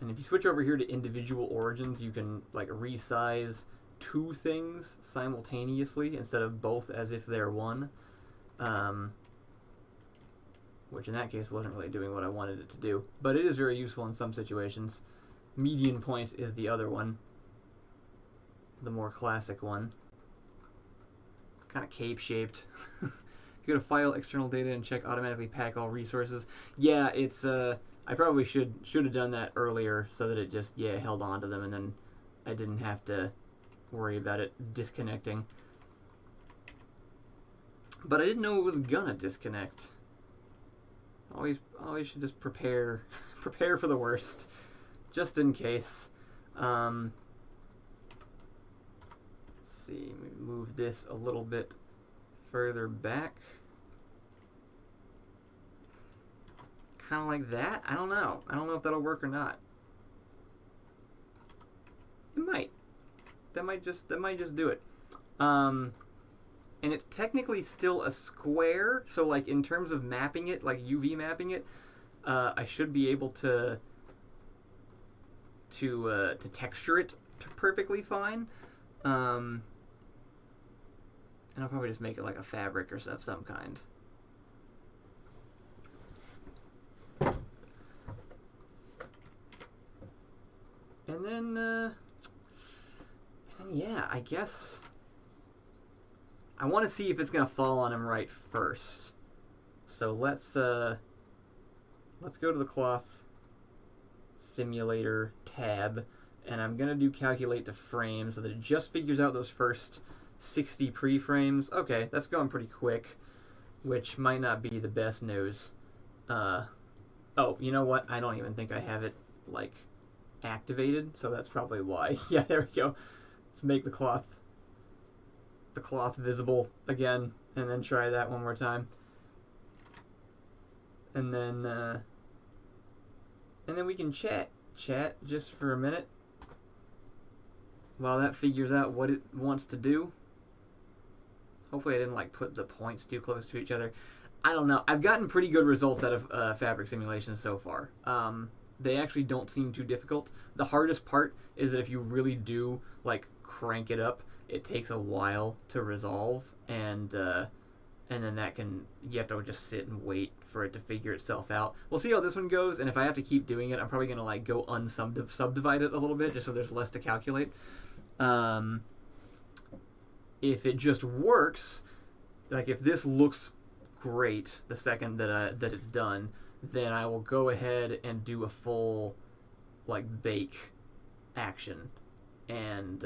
And if you switch over here to individual origins, you can like resize two things simultaneously instead of both as if they're one. Which in that case wasn't really doing what I wanted it to do. But it is very useful in some situations. Median point is the other one. The more classic one. It's kind of cape-shaped. You go to File, External Data, and check Automatically Pack All Resources. Yeah, it's, I probably should have done that earlier so that it just, yeah, held on to them and then I didn't have to worry about it disconnecting. But I didn't know it was gonna disconnect. Always should just prepare for the worst, just in case. Let's see, maybe move this a little bit further back. Kind of like that. I don't know. I don't know if that'll work or not. It might. That might just do it. And it's technically still a square, so like in terms of mapping it, like UV mapping it, I should be able to texture it perfectly fine. And I'll probably just make it like a fabric or of some kind. And then, yeah, I guess I want to see if it's going to fall on him right first. So let's go to the cloth simulator tab, and I'm going to do calculate to frame so that it just figures out those first 60 pre-frames. Okay, that's going pretty quick, which might not be the best news. Oh, you know what? I don't even think I have it, like, activated, so that's probably why. Yeah, there we go. Let's make the cloth visible again, and then try that one more time. And then we can chat just for a minute while that figures out what it wants to do. Hopefully I didn't like put the points too close to each other. I don't know. I've gotten pretty good results out of fabric simulations so far. They actually don't seem too difficult. The hardest part is that if you really do like crank it up, it takes a while to resolve, and then you have to just sit and wait for it to figure itself out. We'll see how this one goes, and if I have to keep doing it, I'm probably gonna like go subdivide it a little bit just so there's less to calculate. If it just works, like if this looks great the second that it's done, then I will go ahead and do a full like bake action, and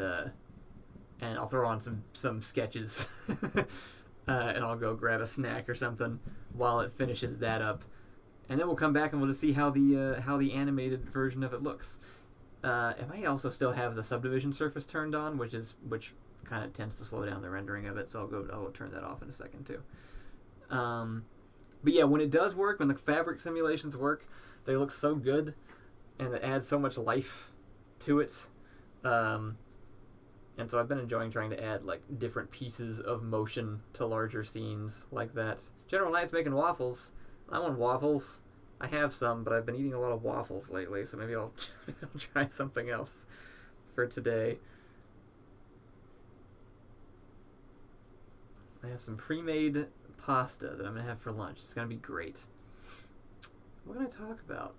I'll throw on some sketches and I'll go grab a snack or something while it finishes that up, and then we'll come back and we'll just see how the animated version of it looks. It might also still have the subdivision surface turned on, which kind of tends to slow down the rendering of it, so I'll turn that off in a second too. But yeah, when it does work, when the fabric simulations work, they look so good, and it adds so much life to it. And so I've been enjoying trying to add like different pieces of motion to larger scenes like that. General Knight's making waffles. I want waffles. I have some, but I've been eating a lot of waffles lately, so maybe I'll try something else for today. I have some pre-made pasta that I'm going to have for lunch. It's going to be great. What can I talk about?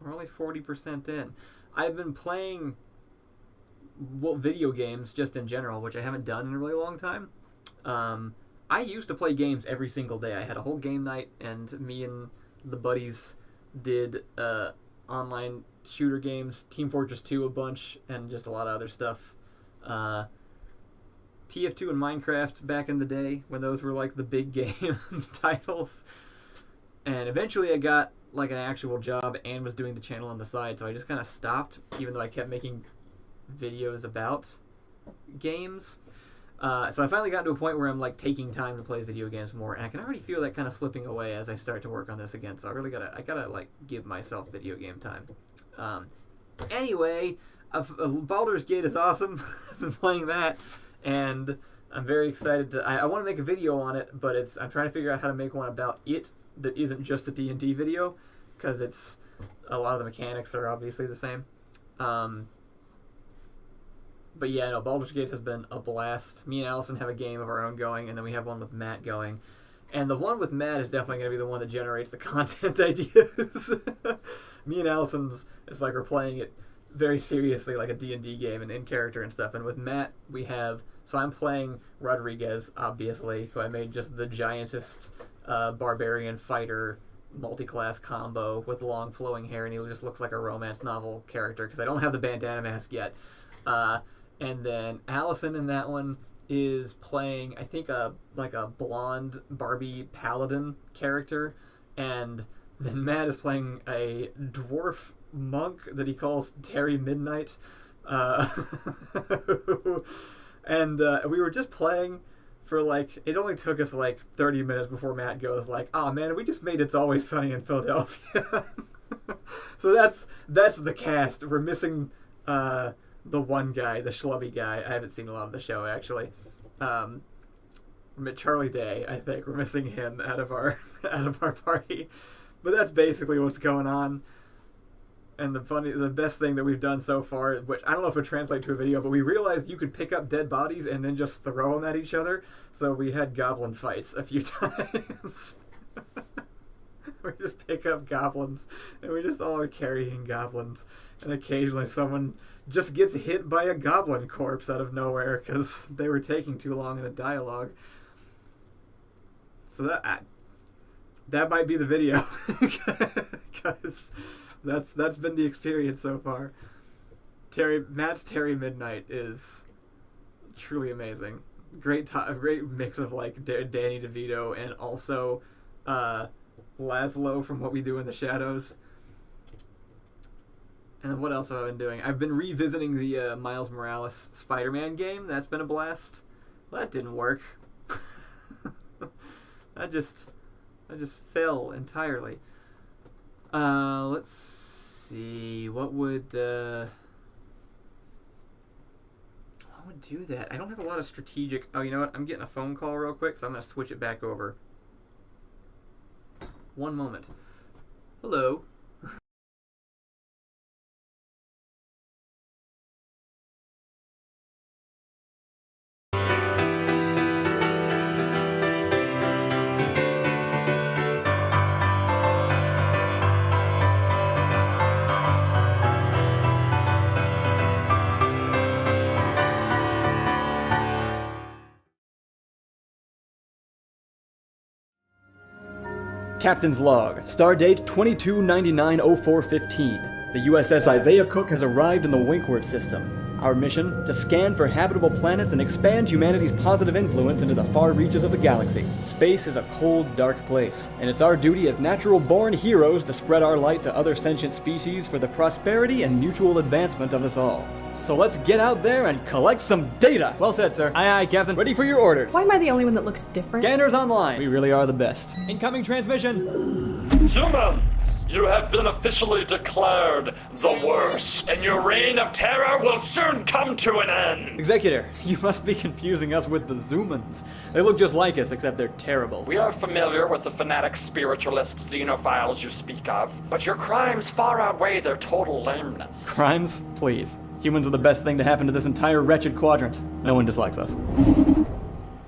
We're only 40% in. I've been playing video games just in general, which I haven't done in a really long time. I used to play games every single day. I had a whole game night, and me and the buddies did online shooter games, Team Fortress 2 a bunch, and just a lot of other stuff. TF2 and Minecraft back in the day, when those were like the big game titles. And eventually I got like an actual job and was doing the channel on the side, so I just kind of stopped, even though I kept making videos about games. So I finally got to a point where I'm like taking time to play video games more, and I can already feel that kind of slipping away as I start to work on this again. So I really gotta like give myself video game time. Anyway, Baldur's Gate is awesome. I've been playing that, and I'm very excited to. I want to make a video on it, but I'm trying to figure out how to make one about it that isn't just a D&D video, because it's a lot of the mechanics are obviously the same. But yeah, no, Baldur's Gate has been a blast. Me and Allison have a game of our own going, and then we have one with Matt going. And the one with Matt is definitely going to be the one that generates the content ideas. Me and Allison's, it's like we're playing it very seriously, like a D&D game, and in character and stuff. And with Matt, so I'm playing Rodriguez, obviously, who I made just the giantest barbarian fighter multi-class combo with long flowing hair, and he just looks like a romance novel character, because I don't have the bandana mask yet. And then Allison in that one is playing, I think, a blonde Barbie paladin character, and then Matt is playing a dwarf monk that he calls Terry Midnight. And we were just playing for like, it only took us like 30 minutes before Matt goes like, "Oh man, we just made It's Always Sunny in Philadelphia." So that's the cast. We're missing the one guy, the schlubby guy. I haven't seen a lot of the show, actually. Charlie Day, I think. We're missing him out of our party. But that's basically what's going on. And the best thing that we've done so far, which I don't know if it translates to a video, but we realized you could pick up dead bodies and then just throw them at each other. So we had goblin fights a few times. We just pick up goblins, and we just all are carrying goblins. And occasionally someone just gets hit by a goblin corpse out of nowhere because they were taking too long in a dialogue. So that might be the video, because that's been the experience so far. Matt's Terry Midnight is truly amazing. Great mix of like Danny DeVito and also Laszlo from What We Do in the Shadows. And what else have I been doing? I've been revisiting the Miles Morales Spider-Man game. That's been a blast. Well, that didn't work. I just fell entirely. Let's see. What would do that? I don't have a lot of strategic... Oh, you know what? I'm getting a phone call real quick, so I'm going to switch it back over. One moment. Hello. Captain's Log, Stardate 2299-0415. The USS Isaiah Cook has arrived in the Winkworth system. Our mission, to scan for habitable planets and expand humanity's positive influence into the far reaches of the galaxy. Space is a cold, dark place, and it's our duty as natural-born heroes to spread our light to other sentient species for the prosperity and mutual advancement of us all. So let's get out there and collect some data! Well said, sir. Aye, aye, Captain. Ready for your orders. Why am I the only one that looks different? Scanners online! We really are the best. Incoming transmission! Humans, you have been officially declared the worst, and your reign of terror will soon come to an end. Executor, you must be confusing us with the Zoomans. They look just like us, except they're terrible. We are familiar with the fanatic spiritualist xenophiles you speak of, but your crimes far outweigh their total lameness. Crimes? Please. Humans are the best thing to happen to this entire wretched quadrant. No one dislikes us.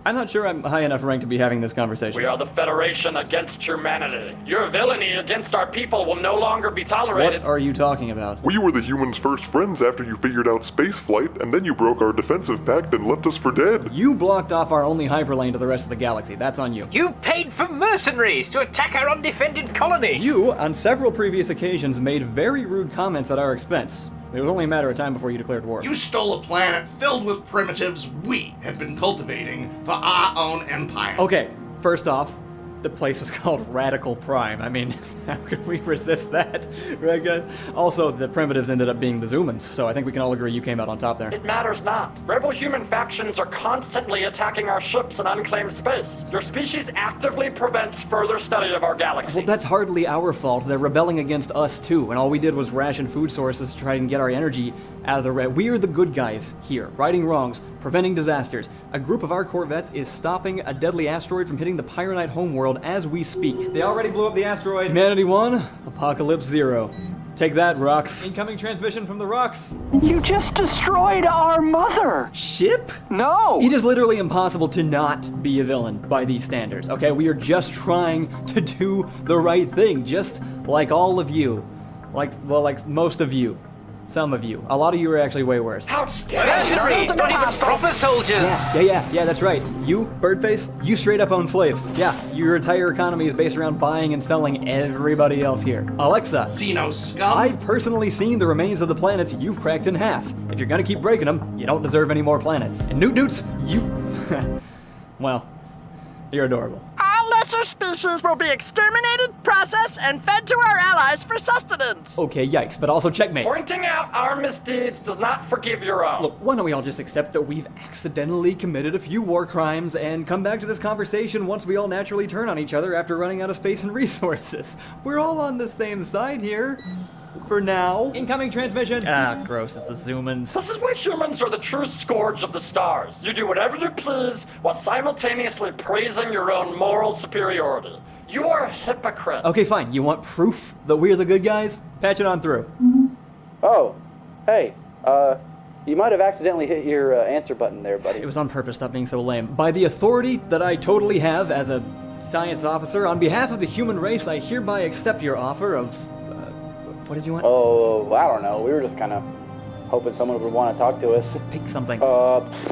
I'm not sure I'm high enough rank to be having this conversation. We are the Federation against humanity. Your villainy against our people will no longer be tolerated. What are you talking about? We were the humans' first friends after you figured out spaceflight, and then you broke our defensive pact and left us for dead. You blocked off our only hyperlane to the rest of the galaxy. That's on you. You paid for mercenaries to attack our undefended colony. You, on several previous occasions, made very rude comments at our expense. It was only a matter of time before you declared war. You stole a planet filled with primitives we had been cultivating for our own empire. Okay, first off, the place was called Radical Prime. I mean, how could we resist that? Right, guys? Also, the primitives ended up being the Zoomans, so I think we can all agree you came out on top there. It matters not. Rebel human factions are constantly attacking our ships in unclaimed space. Your species actively prevents further study of our galaxy. Well, that's hardly our fault. They're rebelling against us, too, and all we did was ration food sources to try and get our energy out of the red. We are the good guys here, righting wrongs, preventing disasters. A group of our corvettes is stopping a deadly asteroid from hitting the Pyronite homeworld as we speak. They already blew up the asteroid. Humanity 1, Apocalypse 0. Take that, Rocks. Incoming transmission from the Rocks. You just destroyed our mother. Ship? No. It is literally impossible to not be a villain by these standards, okay? We are just trying to do the right thing, just like all of you. Like most of you. Some of you. A lot of you are actually way worse. Mercenaries, not even proper soldiers. Yeah, that's right. You, Birdface, you straight up own slaves. Yeah, your entire economy is based around buying and selling everybody else here. Alexa. Xeno scum. I've personally seen the remains of the planets you've cracked in half. If you're gonna keep breaking them, you don't deserve any more planets. And Newt Newts, you... well, you're adorable. All lesser species will be exterminated, processed, and fed to our allies for sustenance. Okay, yikes, but also checkmate. Pointing out our misdeeds does not forgive your own. Look, why don't we all just accept that we've accidentally committed a few war crimes and come back to this conversation once we all naturally turn on each other after running out of space and resources? We're all on the same side here. For now. Incoming transmission. Ah, gross. It's the Zoomans. This is why humans are the true scourge of the stars. You do whatever you please while simultaneously praising your own moral superiority. You are a hypocrite. Okay, fine. You want proof that we're the good guys? Patch it on through. Oh, hey, you might have accidentally hit your answer button there, buddy. It was on purpose. Stop being so lame. By the authority that I totally have as a Science officer, on behalf of the human race, I hereby accept your offer of... what did you want? Oh, I don't know. We were just kind of hoping someone would want to talk to us. Pick something.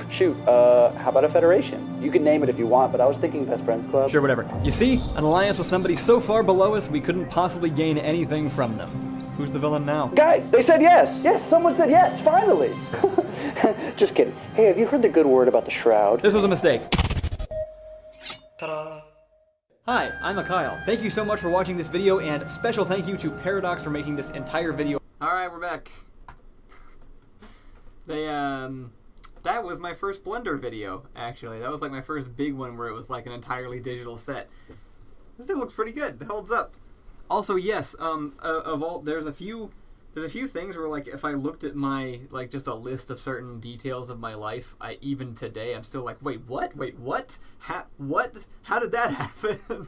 Shoot, how about a federation? You can name it if you want, but I was thinking Best Friends Club. Sure, whatever. You see, an alliance with somebody so far below us, we couldn't possibly gain anything from them. Who's the villain now? Guys, they said yes! Yes, someone said yes, finally! Just kidding. Hey, have you heard the good word about the Shroud? This was a mistake. Ta-da! Hi, I'm Kyle. Thank you so much for watching this video, and special thank you to Paradox for making this entire video. Alright, we're back. That was my first Blender video, actually. That was like my first big one where it was like an entirely digital set. This thing looks pretty good. It holds up. Also, yes, there's a few things where, like, if I looked at my, like, just a list of certain details of my life, even today, I'm still like, wait, what? Wait, what? What? How did that happen?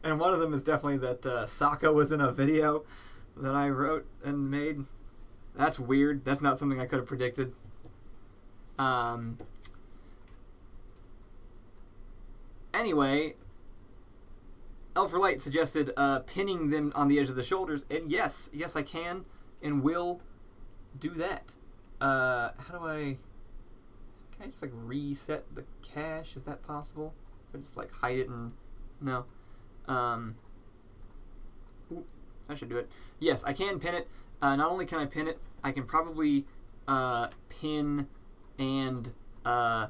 And one of them is definitely that Sokka was in a video that I wrote and made. That's weird. That's not something I could have predicted. Anyway, Elfer Light suggested pinning them on the edge of the shoulders, and yes, I can and will do that. How do I... Can I just, like, reset the cache? Is that possible? If I just, like, hide it and... No. Oop, I should do it. Yes, I can pin it. Not only can I pin it, I can probably pin and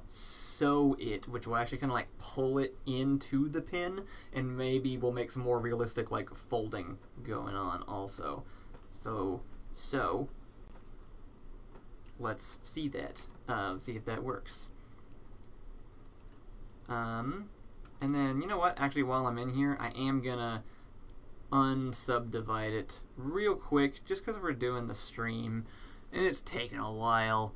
sew it, which will actually kind of like pull it into the pin, and maybe we'll make some more realistic like folding going on also. So let's see that. See if that works. And then, you know what? Actually, while I'm in here, I am gonna unsubdivide it real quick, just because we're doing the stream, and it's taking a while.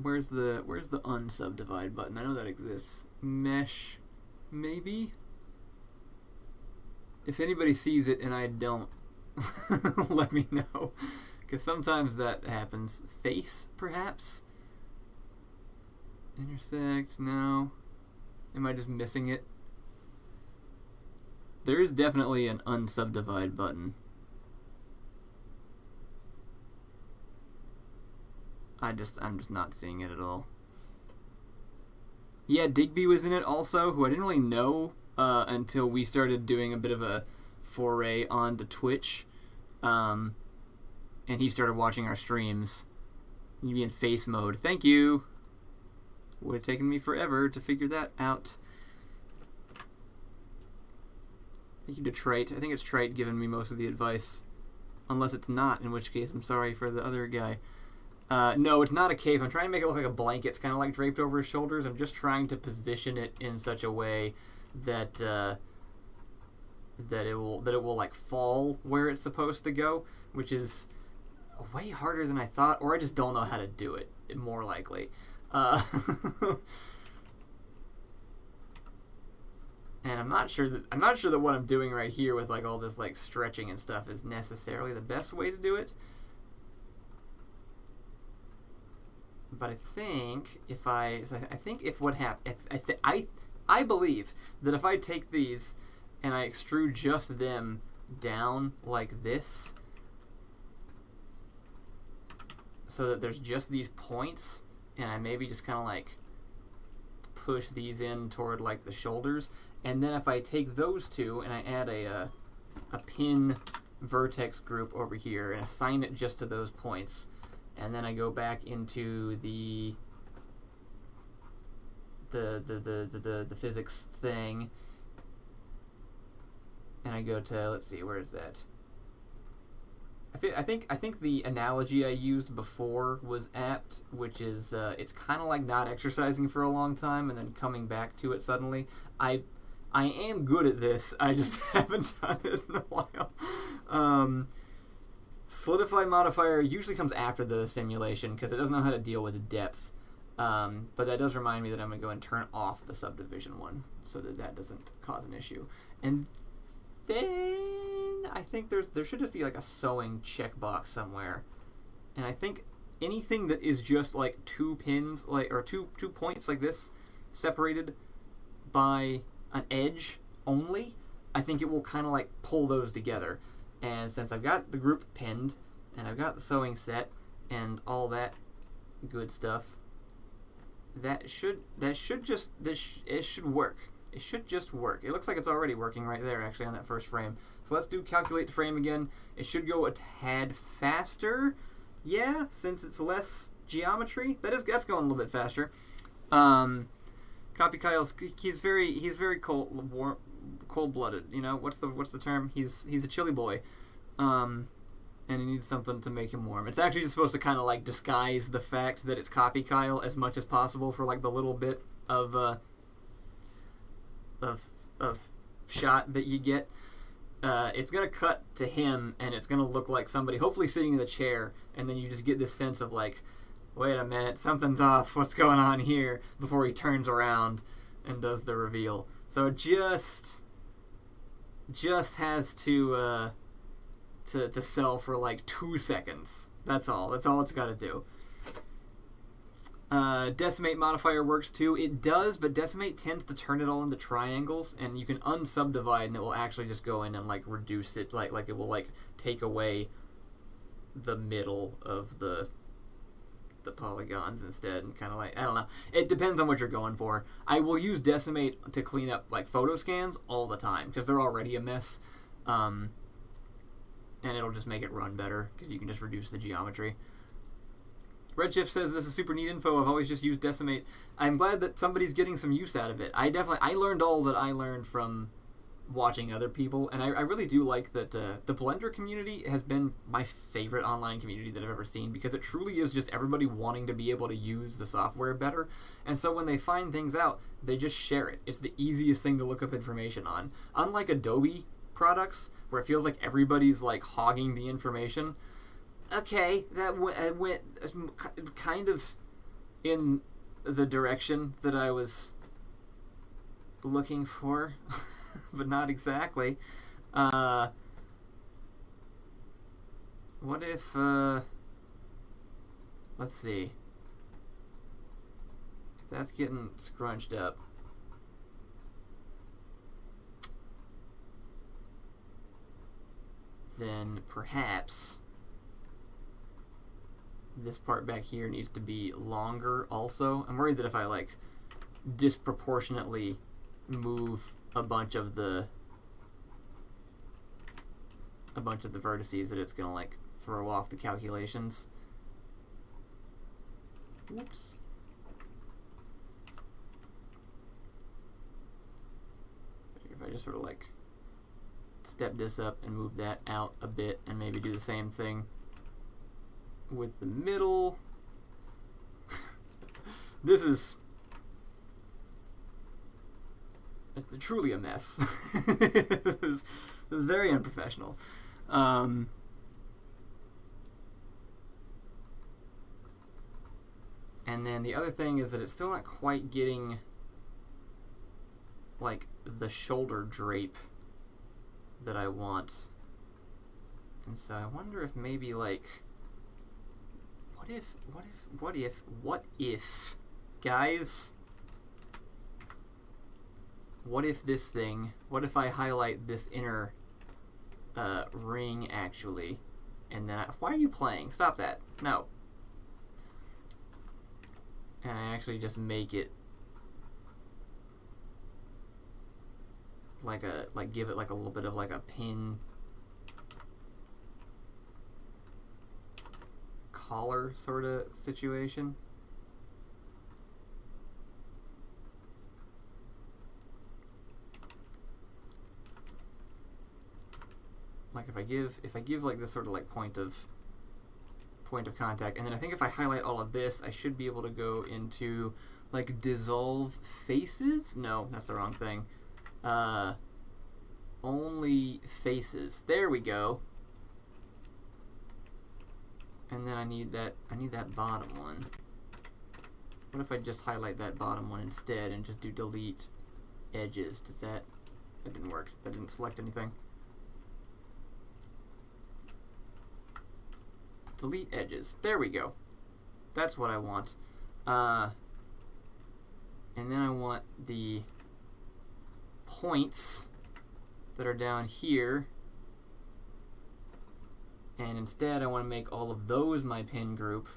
Where's the unsubdivide button? I know that exists. Mesh, maybe? If anybody sees it and I don't, let me know. Because sometimes that happens. Face, perhaps? Intersect, no. Am I just missing it? There is definitely an unsubdivide button. I'm just not seeing it at all. Yeah, Digby was in it also, who I didn't really know until we started doing a bit of a foray onto Twitch. And he started watching our streams. You'd be in face mode. Thank you! Would have taken me forever to figure that out. Thank you to Trite. I think it's Trite giving me most of the advice. Unless it's not, in which case I'm sorry for the other guy. No, it's not a cape. I'm trying to make it look like a blanket. It's kind of like draped over his shoulders. I'm just trying to position it in such a way that that it will like fall where it's supposed to go, which is way harder than I thought, or I just don't know how to do it. More likely. And I'm not sure that what I'm doing right here with like all this like stretching and stuff is necessarily the best way to do it. But I think I believe that if I take these and I extrude just them down like this, so that there's just these points, and I maybe just kind of like push these in toward like the shoulders, and then if I take those two and I add a pin vertex group over here and assign it just to those points, and then I go back into the physics thing, and I go to, let's see, where is that? I think the analogy I used before was apt, which is it's kind of like not exercising for a long time and then coming back to it suddenly. I am good at this. I just haven't done it in a while. Solidify modifier usually comes after the simulation because it doesn't know how to deal with there but that does remind me that I'm going to go and turn off the subdivision one so that doesn't cause an issue. And then I think there should just be like a sewing checkbox somewhere. And I think anything that is just like two pins, like, or two points like this, separated by an edge only, I think it will kind of like pull those together. And since I've got the group pinned, and I've got the sewing set, and all that good stuff, it should work. It should just work. It looks like it's already working right there, actually, on that first frame. So let's do calculate the frame again. It should go a tad faster. Yeah, since it's less geometry. That's going a little bit faster. CopyKyle's he's very cold-blooded. You know, what's the term? He's a chilly boy. And he needs something to make him warm. It's actually just supposed to kind of like disguise the fact that it's CopyKyle as much as possible for like the little bit of shot that you get. It's gonna cut to him, and it's gonna look like somebody hopefully sitting in the chair, and then you just get this sense of like, wait a minute, something's off, what's going on here, before he turns around and does the reveal. So it just has to sell for like 2 seconds. That's all it's got to do. Decimate modifier works too. It does, but Decimate tends to turn it all into triangles, and you can unsubdivide, and it will actually just go in and like reduce it, like it will like take away the middle of the polygons instead, and kind of like, I don't know. It depends on what you're going for. I will use Decimate to clean up like photo scans all the time because they're already a mess, and it'll just make it run better because you can just reduce the geometry. Redshift says, this is super neat info. I've always just used Decimate. I'm glad that somebody's getting some use out of it. I learned all that I learned from watching other people, and I really do like that the Blender community has been my favorite online community that I've ever seen, because it truly is just everybody wanting to be able to use the software better. And so when they find things out, they just share it. It's the easiest thing to look up information on. Unlike Adobe products, where it feels like everybody's like hogging the information. Okay, that went kind of in the direction that I was looking for, but not exactly. What if, let's see. If that's getting scrunched up. Then perhaps this part back here needs to be longer also. I'm worried that if I like disproportionately move a bunch of the vertices, that it's gonna like throw off the calculations. Whoops. If I just sort of like step this up and move that out a bit, and maybe do the same thing with the middle. It's truly a mess. This is very unprofessional. And then the other thing is that it's still not quite getting like the shoulder drape that I want. And so I wonder if maybe like, what if, guys, what if this thing, what if I highlight this inner ring actually, and then why are you playing? Stop that. No. And I actually just make it like give it like a little bit of like a pin collar sort of situation. Like if I give like this sort of like point of contact, and then I think if I highlight all of this, I should be able to go into like dissolve faces. No, that's the wrong thing. Only faces. There we go. And then I need that bottom one. What if I just highlight that bottom one instead and just do delete edges? That didn't work. That didn't select anything. Delete edges. There we go. That's what I want. And then I want the points that are down here. And instead I want to make all of those my pin group.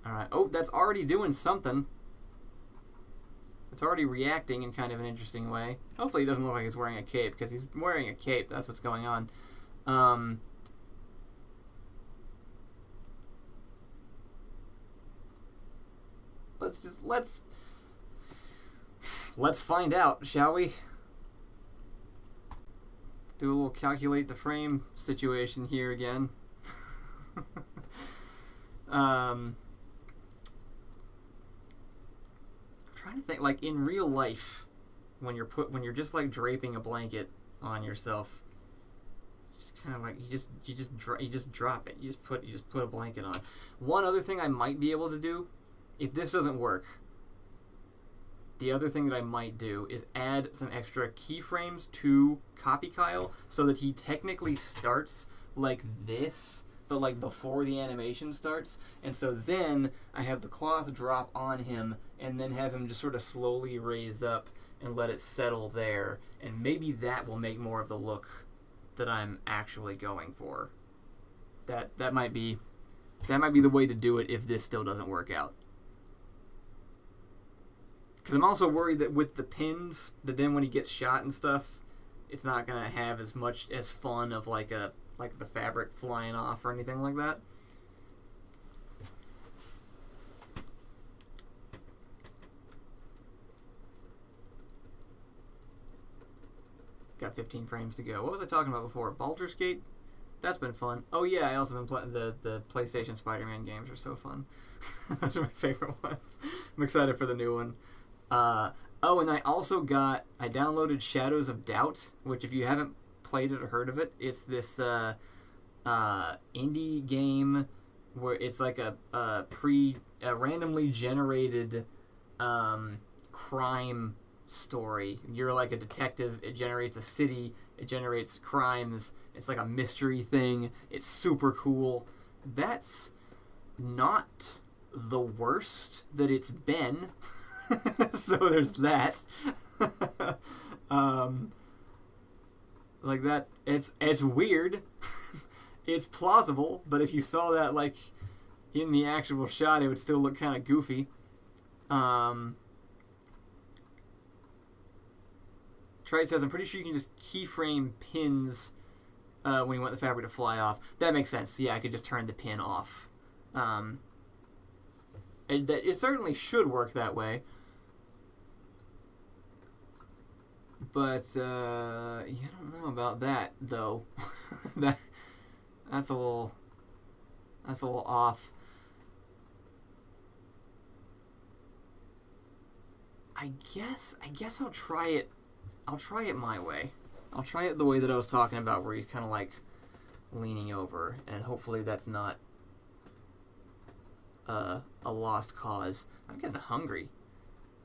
Alright, oh, that's already doing something. It's already reacting in kind of an interesting way. Hopefully he doesn't look like he's wearing a cape, because he's wearing a cape. That's what's going on. Let's find out, shall we? Do a little calculate the frame situation here again. I'm trying to think, like in real life, when you're just like draping a blanket on yourself, just kind of like you just drop it. You just put a blanket on. One other thing I might be able to do, if this doesn't work, the other thing that I might do is add some extra keyframes to CopyKyle so that he technically starts like this, but like before the animation starts. And so then I have the cloth drop on him and then have him just sort of slowly raise up and let it settle there. And maybe that will make more of the look that I'm actually going for. That might be the way to do it if this still doesn't work out. Because I'm also worried that with the pins, that then when he gets shot and stuff, it's not going to have as much as fun of like the fabric flying off or anything like that. Got 15 frames to go. What was I talking about before? Baldur's Gate? That's been fun. Oh yeah, I also been playing the PlayStation Spider-Man games are so fun. Those are my favorite ones. I'm excited for the new one. Oh, and I downloaded Shadows of Doubt, which if you haven't played it or heard of it, it's this indie game where it's like a randomly generated crime story. You're like a detective. It generates a city. It generates crimes. It's like a mystery thing. It's super cool. That's not the worst that it's been. So there's that. Like that, it's weird. It's plausible, but if you saw that like in the actual shot, it would still look kind of goofy. Trite says, I'm pretty sure you can just keyframe pins when you want the fabric to fly off. That makes sense. Yeah, I could just turn the pin off. It certainly should work that way. But I don't know about that though. That's a little off. I guess I'll try it. I'll try it my way. I'll try it the way that I was talking about, where he's kind of like leaning over, and hopefully that's not a lost cause. I'm getting hungry.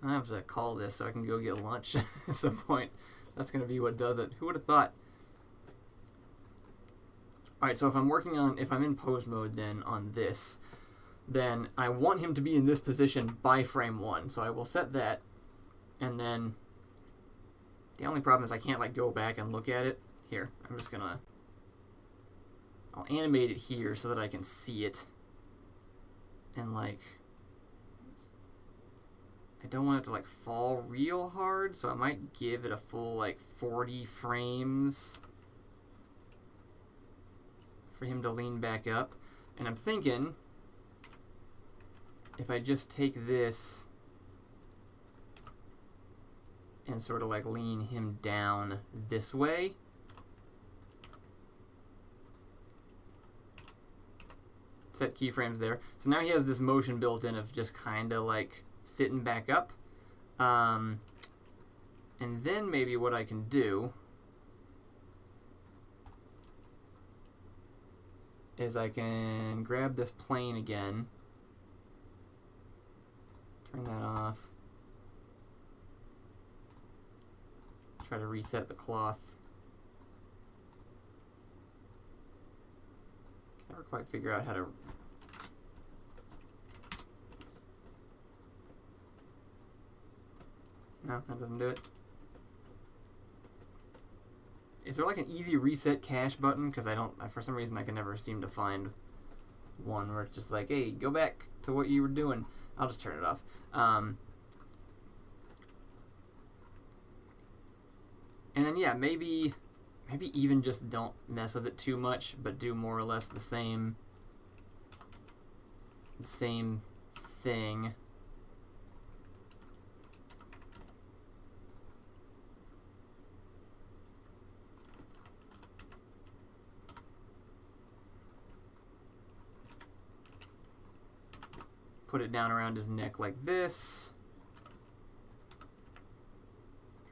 I have to call this so I can go get lunch at some point. That's going to be what does it. Who would have thought? Alright, so if I'm in pose mode then on this, then I want him to be in this position by frame 1. So I will set that, and then the only problem is I can't like go back and look at it. Here, I'll animate it here so that I can see it. And like, I don't want it to like fall real hard, so I might give it a full like 40 frames for him to lean back up. And I'm thinking if I just take this and sort of like lean him down this way, set keyframes there. So now he has this motion built in of just kind of like sitting back up. And then maybe what I can do is I can grab this plane again, turn that off, try to reset the cloth. Never quite figure out how to No, that doesn't do it. Is there like an easy reset cache button? Because for some reason I can never seem to find one where it's just like, hey, go back to what you were doing. I'll just turn it off. And then yeah, maybe even just don't mess with it too much, but do more or less the same thing. Put it down around his neck like this.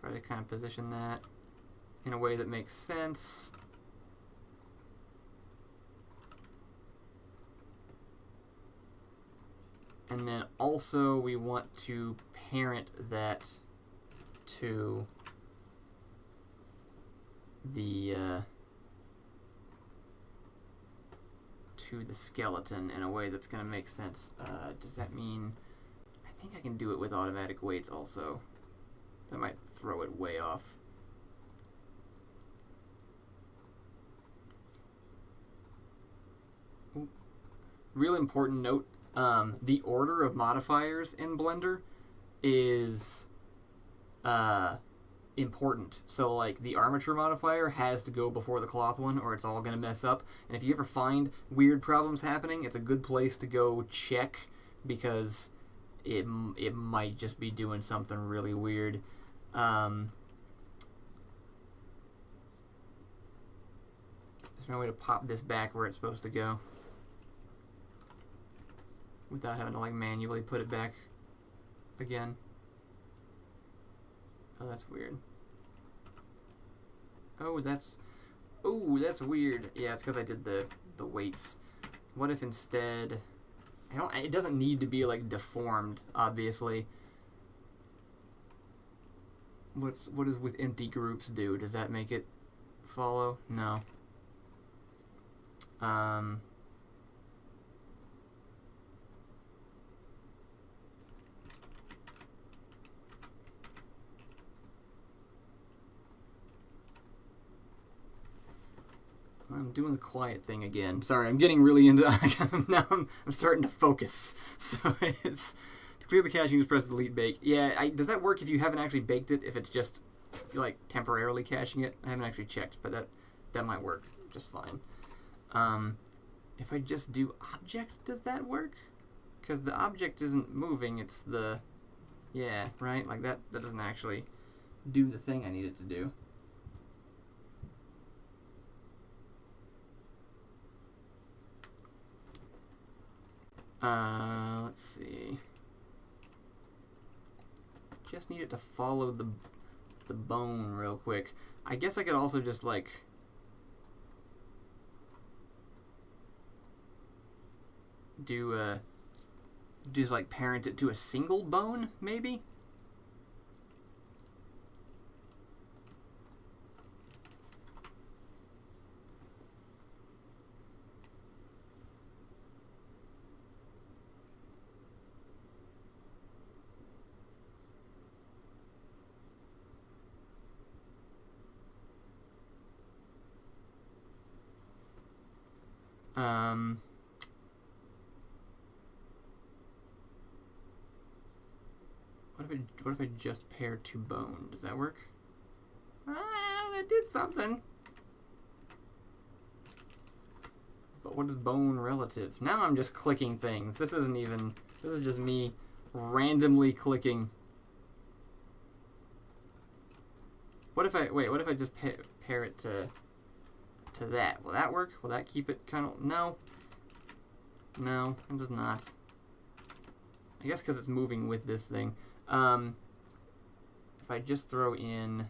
Try to kind of position that in a way that makes sense. And then also we want to parent that to the skeleton in a way that's going to make sense. Does that mean... I think I can do it with automatic weights also. That might throw it way off. Ooh. Real important note, the order of modifiers in Blender is important. So like the armature modifier has to go before the cloth one or it's all going to mess up. And if you ever find weird problems happening, it's a good place to go check because it might just be doing something really weird. There's no way to pop this back where it's supposed to go without having to like manually put it back again. Oh, that's weird. Oh, that's weird. Yeah, it's because I did the weights. What if instead... it doesn't need to be like deformed, obviously. What does with empty groups do? Does that make it follow? No. I'm doing the quiet thing again. Sorry, I'm getting really into... now I'm starting to focus. So it's... To clear the cache, you just press delete bake. Yeah, does that work if you haven't actually baked it? If it's just, like, temporarily caching it? I haven't actually checked, but that might work just fine. If I just do object, does that work? Because the object isn't moving, it's the... Yeah, right? Like, that doesn't actually do the thing I need it to do. Let's see. Just need it to follow the bone real quick. I guess I could also just like just like parent it to a single bone, maybe? What if I just pair to bone? Does that work? That did something. But what is bone relative? Now I'm just clicking things. This isn't even... This is just me randomly clicking. What if I... Wait, what if I just pair it to that? Will that work? Will that keep it kind of... No. No, it does not. I guess because it's moving with this thing. If I just throw in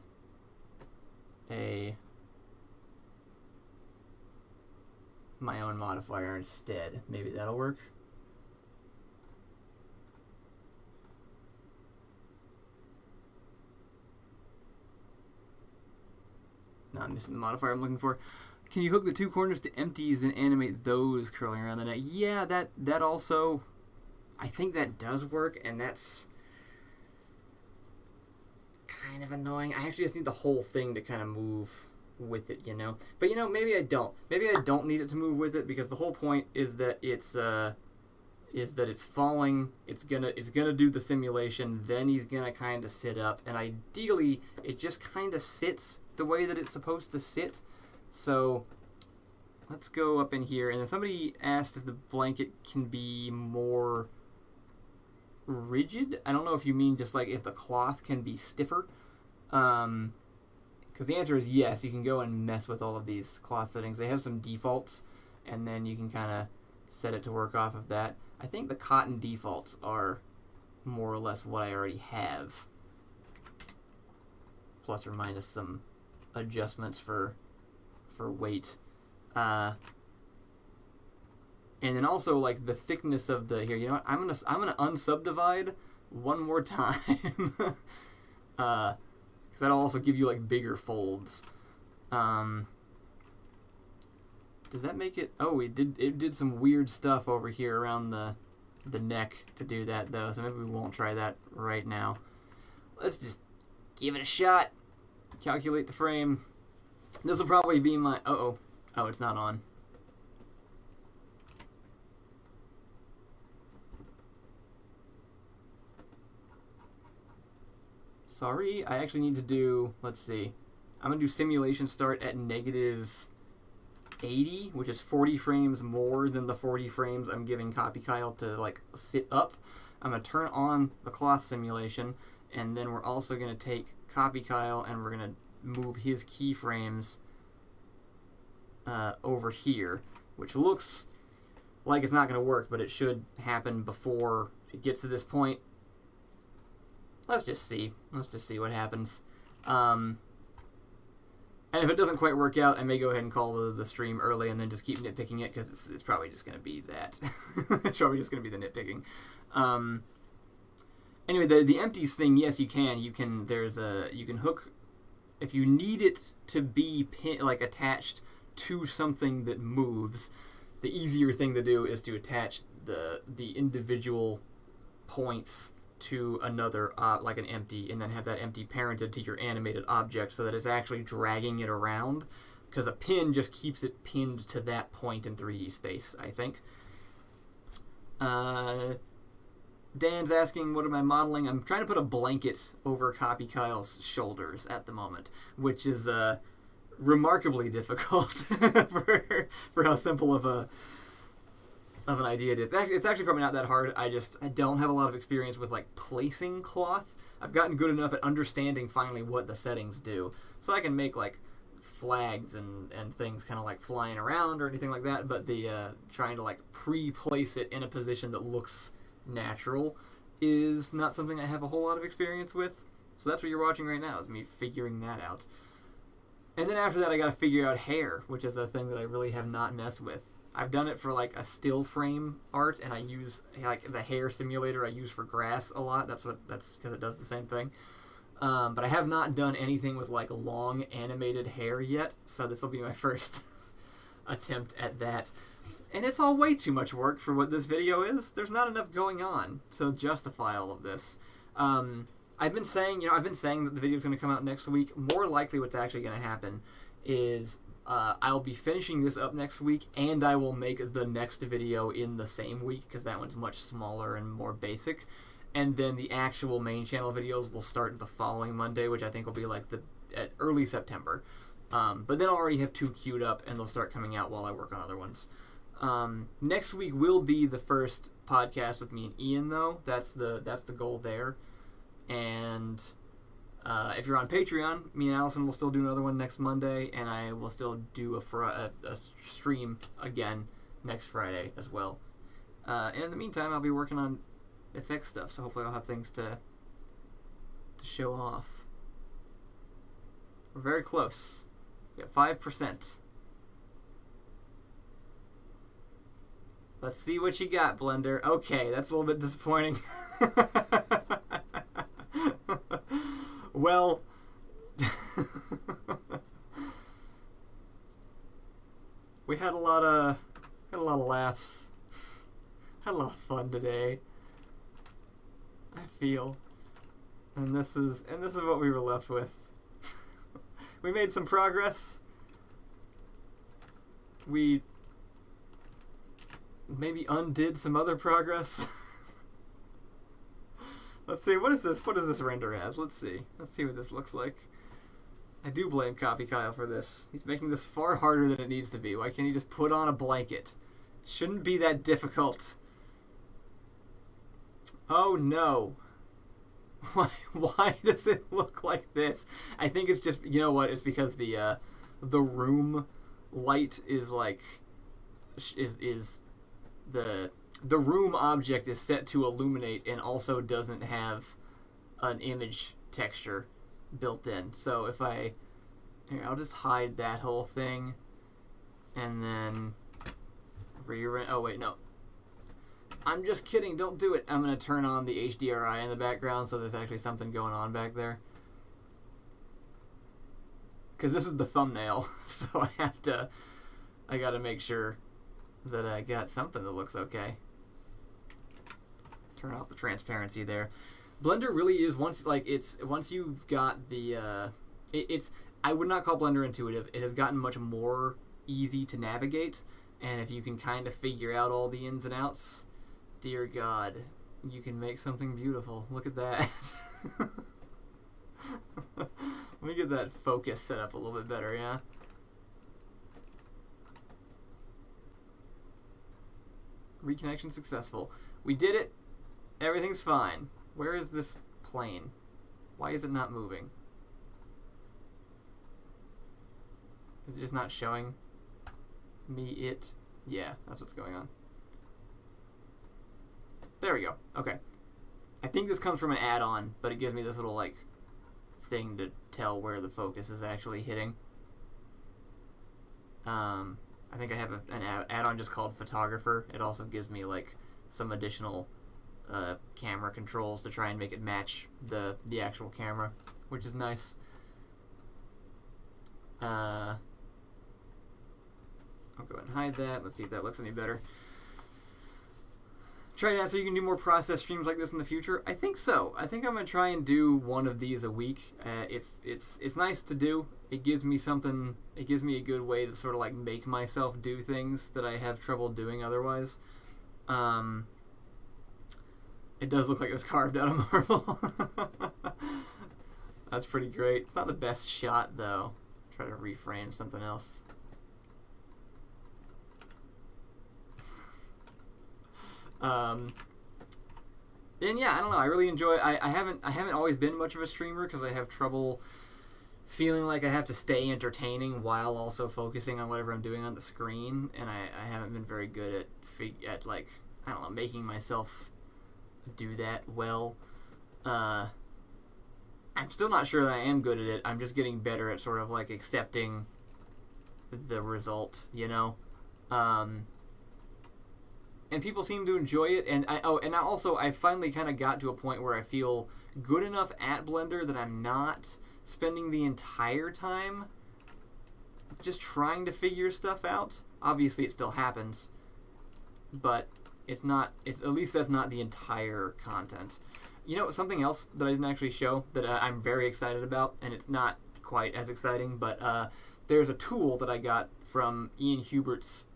my own modifier instead, maybe that'll work. No, I'm missing the modifier I'm looking for. Can you hook the two corners to empties and animate those curling around the neck? Yeah, that also... I think that does work, and that's... kind of annoying. I actually just need the whole thing to kind of move with it, you know. But you know, maybe I don't. Maybe I don't need it to move with it because the whole point is that it's falling. It's gonna do the simulation. Then he's gonna kind of sit up, and ideally, it just kind of sits the way that it's supposed to sit. So let's go up in here. And then somebody asked if the blanket can be more rigid. I don't know if you mean just like if the cloth can be stiffer. Because the answer is yes. You can go and mess with all of these cloth settings. They have some defaults, and then you can kind of set it to work off of that. I think the cotton defaults are more or less what I already have, plus or minus some adjustments for weight. And then also like the thickness of the here. You know what? I'm gonna unsubdivide one more time. Because that'll also give you like bigger folds. Does that make it? Oh, it did some weird stuff over here around the neck to do that though. So maybe we won't try that right now. Let's just give it a shot. Calculate the frame. This will probably be my. Oh, it's not on. Sorry, I actually need to do, let's see. I'm going to do simulation start at negative 80, which is 40 frames more than the 40 frames I'm giving CopyKyle to like sit up. I'm going to turn on the cloth simulation, and then we're also going to take CopyKyle and we're going to move his keyframes over here, which looks like it's not going to work, but it should happen before it gets to this point. Let's just see. Let's just see what happens. And if it doesn't quite work out, I may go ahead and call the stream early and then just keep nitpicking it, because it's probably just going to be that. It's probably just going to be the nitpicking. Anyway, the empties thing, yes, you can. You can hook, if you need it to be attached to something that moves. The easier thing to do is to attach the individual points to another, like an empty, and then have that empty parented to your animated object so that it's actually dragging it around, because a pin just keeps it pinned to that point in 3D space, I think. Dan's asking, what am I modeling? I'm trying to put a blanket over CopyKyle's shoulders at the moment, which is remarkably difficult for how simple of an idea it is. It's actually probably not that hard. I don't have a lot of experience with like placing cloth. I've gotten good enough at understanding finally what the settings do, so I can make like flags and things kind of like flying around or anything like that. But the trying to like pre-place it in a position that looks natural is not something I have a whole lot of experience with. So that's what you're watching right now, is me figuring that out. And then after that, I got to figure out hair, which is a thing that I really have not messed with. I've done it for like a still frame art, and I use like the hair simulator I use for grass a lot. That's because it does the same thing. But I have not done anything with like long animated hair yet, so this will be my first attempt at that. And it's all way too much work for what this video is. There's not enough going on to justify all of this. I've been saying that the video is going to come out next week. More likely what's actually going to happen is I'll be finishing this up next week, and I will make the next video in the same week, because that one's much smaller and more basic. And then the actual main channel videos will start the following Monday, which I think will be like at early September. But then I'll already have 2 queued up, and they'll start coming out while I work on other ones. Next week will be the first podcast with me and Ian, though. That's the goal there. And if you're on Patreon, me and Allison will still do another one next Monday, and I will still do a stream again next Friday as well. And in the meantime, I'll be working on effects stuff, so hopefully I'll have things to show off. We're very close. We got 5%. Let's see what you got, Blender. Okay, that's a little bit disappointing. Well, we had a lot of laughs. Had a lot of fun today. I feel. And this is what we were left with. We made some progress. We maybe undid some other progress. Let's see, what is this? What does this render as? Let's see. Let's see what this looks like. I do blame CopyKyle for this. He's making this far harder than it needs to be. Why can't he just put on a blanket? It shouldn't be that difficult. Oh no. Why does it look like this? I think it's just, you know what? It's because the room light is like the room object is set to illuminate and also doesn't have an image texture built in. So if here, I'll just hide that whole thing and then oh wait, no. I'm just kidding, don't do it. I'm going to turn on the HDRI in the background so there's actually something going on back there. Because this is the thumbnail, so I got to make sure that I got something that looks okay. Turn off the transparency there. Blender really is, once you've got the, I would not call Blender intuitive. It has gotten much more easy to navigate, and if you can kind of figure out all the ins and outs, dear God, you can make something beautiful. Look at that. Let me get that focus set up a little bit better, yeah? Reconnection successful. We did it. Everything's fine. Where is this plane? Why is it not moving? Is it just not showing me it? Yeah, that's what's going on. There we go. Okay. I think this comes from an add-on, but it gives me this little, like, thing to tell where the focus is actually hitting. I think I have an add-on just called Photographer. It also gives me, like, some additional camera controls to try and make it match the actual camera, which is nice. I'll go ahead and hide that. Let's see if that looks any better. Try it out so you can do more process streams like this in the future. I think so. I think I'm gonna try and do one of these a week. If it's nice to do. It gives me something. It gives me a good way to sort of like make myself do things that I have trouble doing otherwise. It does look like it was carved out of marble. That's pretty great. It's not the best shot though. Try to reframe something else. And yeah, I don't know. I really enjoy. I haven't always been much of a streamer because I have trouble feeling like I have to stay entertaining while also focusing on whatever I'm doing on the screen, and I haven't been very good at like, I don't know, making myself do that well. I'm still not sure that I am good at it. I'm just getting better at sort of like accepting the result, you know. And people seem to enjoy it, and I finally kind of got to a point where I feel good enough at Blender that I'm not spending the entire time just trying to figure stuff out. Obviously, it still happens, but it's not. It's at least that's not the entire content. You know, something else that I didn't actually show that I'm very excited about, and it's not quite as exciting, but there's a tool that I got from Ian Hubert's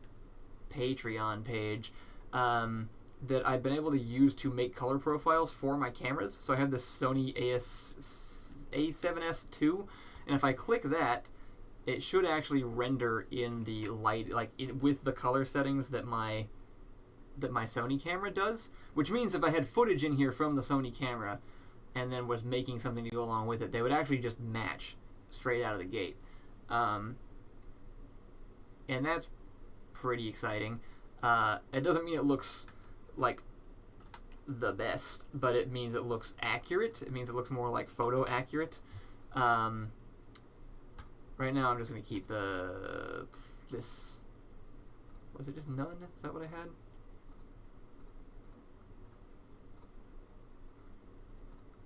Patreon page. That I've been able to use to make color profiles for my cameras. So I have this Sony A7S II, and if I click that, it should actually render in the light, like with the color settings that my Sony camera does. Which means if I had footage in here from the Sony camera, and then was making something to go along with it, they would actually just match straight out of the gate. And that's pretty exciting. It doesn't mean it looks like the best, but it means it looks accurate. It means it looks more like photo accurate. Right now I'm just going to keep this. Was it just none? Is that what I had?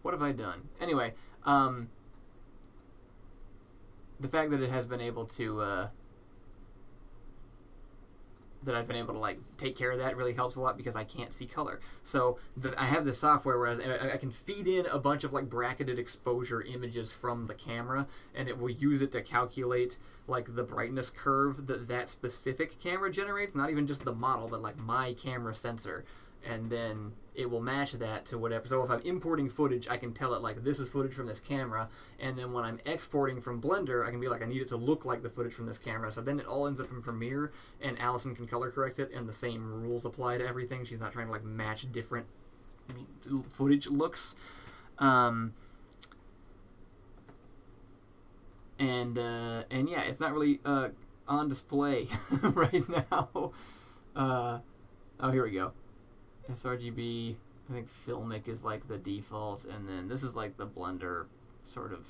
What have I done? Anyway, the fact that it has been able to that I've been able to like take care of that really helps a lot because I can't see color. So I have this software where I can feed in a bunch of like bracketed exposure images from the camera, and it will use it to calculate like the brightness curve that specific camera generates, not even just the model, but like my camera sensor. And then it will match that to whatever. So if I'm importing footage, I can tell it like this is footage from this camera, and then when I'm exporting from Blender, I can be like I need it to look like the footage from this camera. So then it all ends up in Premiere, and Allison can color correct it, and the same rules apply to everything. She's not trying to like match different footage looks. And yeah, it's not really on display right now. Oh, here we go. sRGB, I think Filmic is like the default, and then this is like the Blender sort of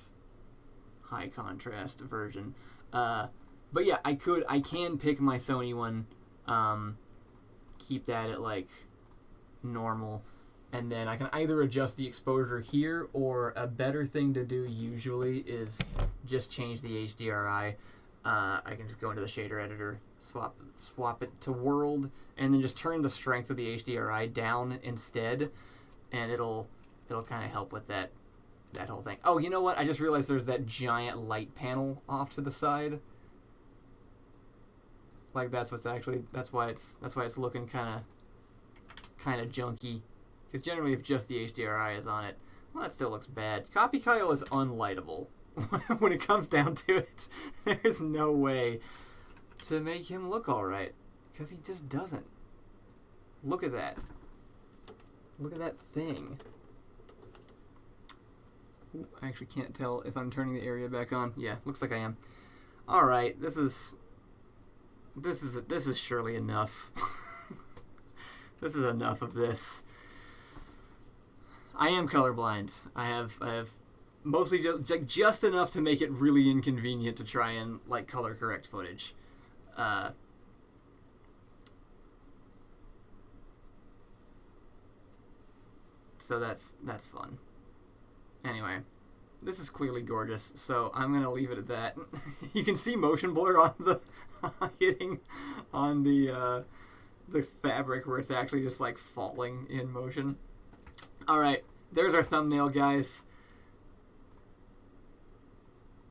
high contrast version. But yeah, I can pick my Sony one, keep that at like normal, and then I can either adjust the exposure here, or a better thing to do usually is just change the HDRI. I can just go into the shader editor, swap it to world, and then just turn the strength of the HDRI down instead, and it'll kind of help with that whole thing. Oh, you know what? I just realized there's that giant light panel off to the side. Like that's why it's looking kind of junky. Because generally, if just the HDRI is on it, well, that still looks bad. CopyKyle is unlightable. When it comes down to it, there's no way to make him look alright, because he just doesn't. Look at that. Look at that thing. Ooh, I actually can't tell if I'm turning the area back on. Yeah, looks like I am. Alright, this is surely enough. This is enough of this. I am colorblind. I have mostly just enough to make it really inconvenient to try and like color correct footage. So that's fun. Anyway, this is clearly gorgeous, so I'm gonna leave it at that. You can see motion blur on the hitting on the fabric where it's actually just like falling in motion. All right, there's our thumbnail, guys.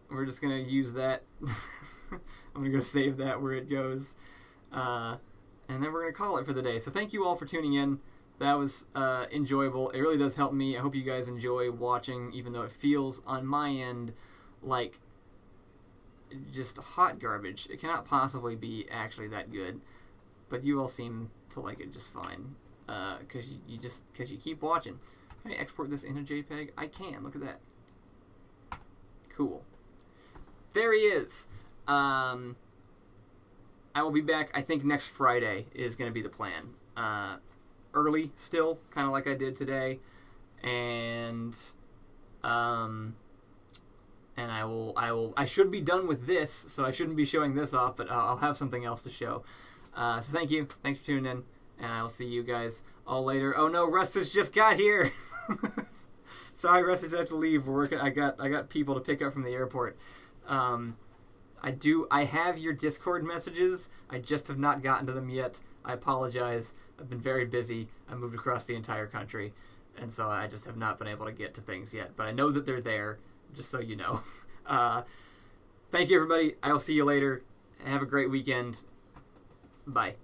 We're just going to use that. I'm going to go save that where it goes. And then we're going to call it for the day. So thank you all for tuning in. That was enjoyable. It really does help me. I hope you guys enjoy watching, even though it feels on my end like just hot garbage. It cannot possibly be actually that good. But you all seem to like it just fine. Because you keep watching. Can I export this in a JPEG? I can. Look at that. Cool. There he is. I will be back, I think next Friday is going to be the plan. Early still, kind of like I did today. And I should be done with this, so I shouldn't be showing this off, but I'll have something else to show. So thank you. Thanks for tuning in, and I will see you guys all later. Oh no, Rustage just got here. Sorry, Rustage, I have to leave. We're working. I got people to pick up from the airport. I have your Discord messages. I just have not gotten to them yet. I apologize. I've been very busy. I moved across the entire country, and so I just have not been able to get to things yet. But I know that they're there, just so you know. Thank you, everybody. I will see you later. Have a great weekend. Bye.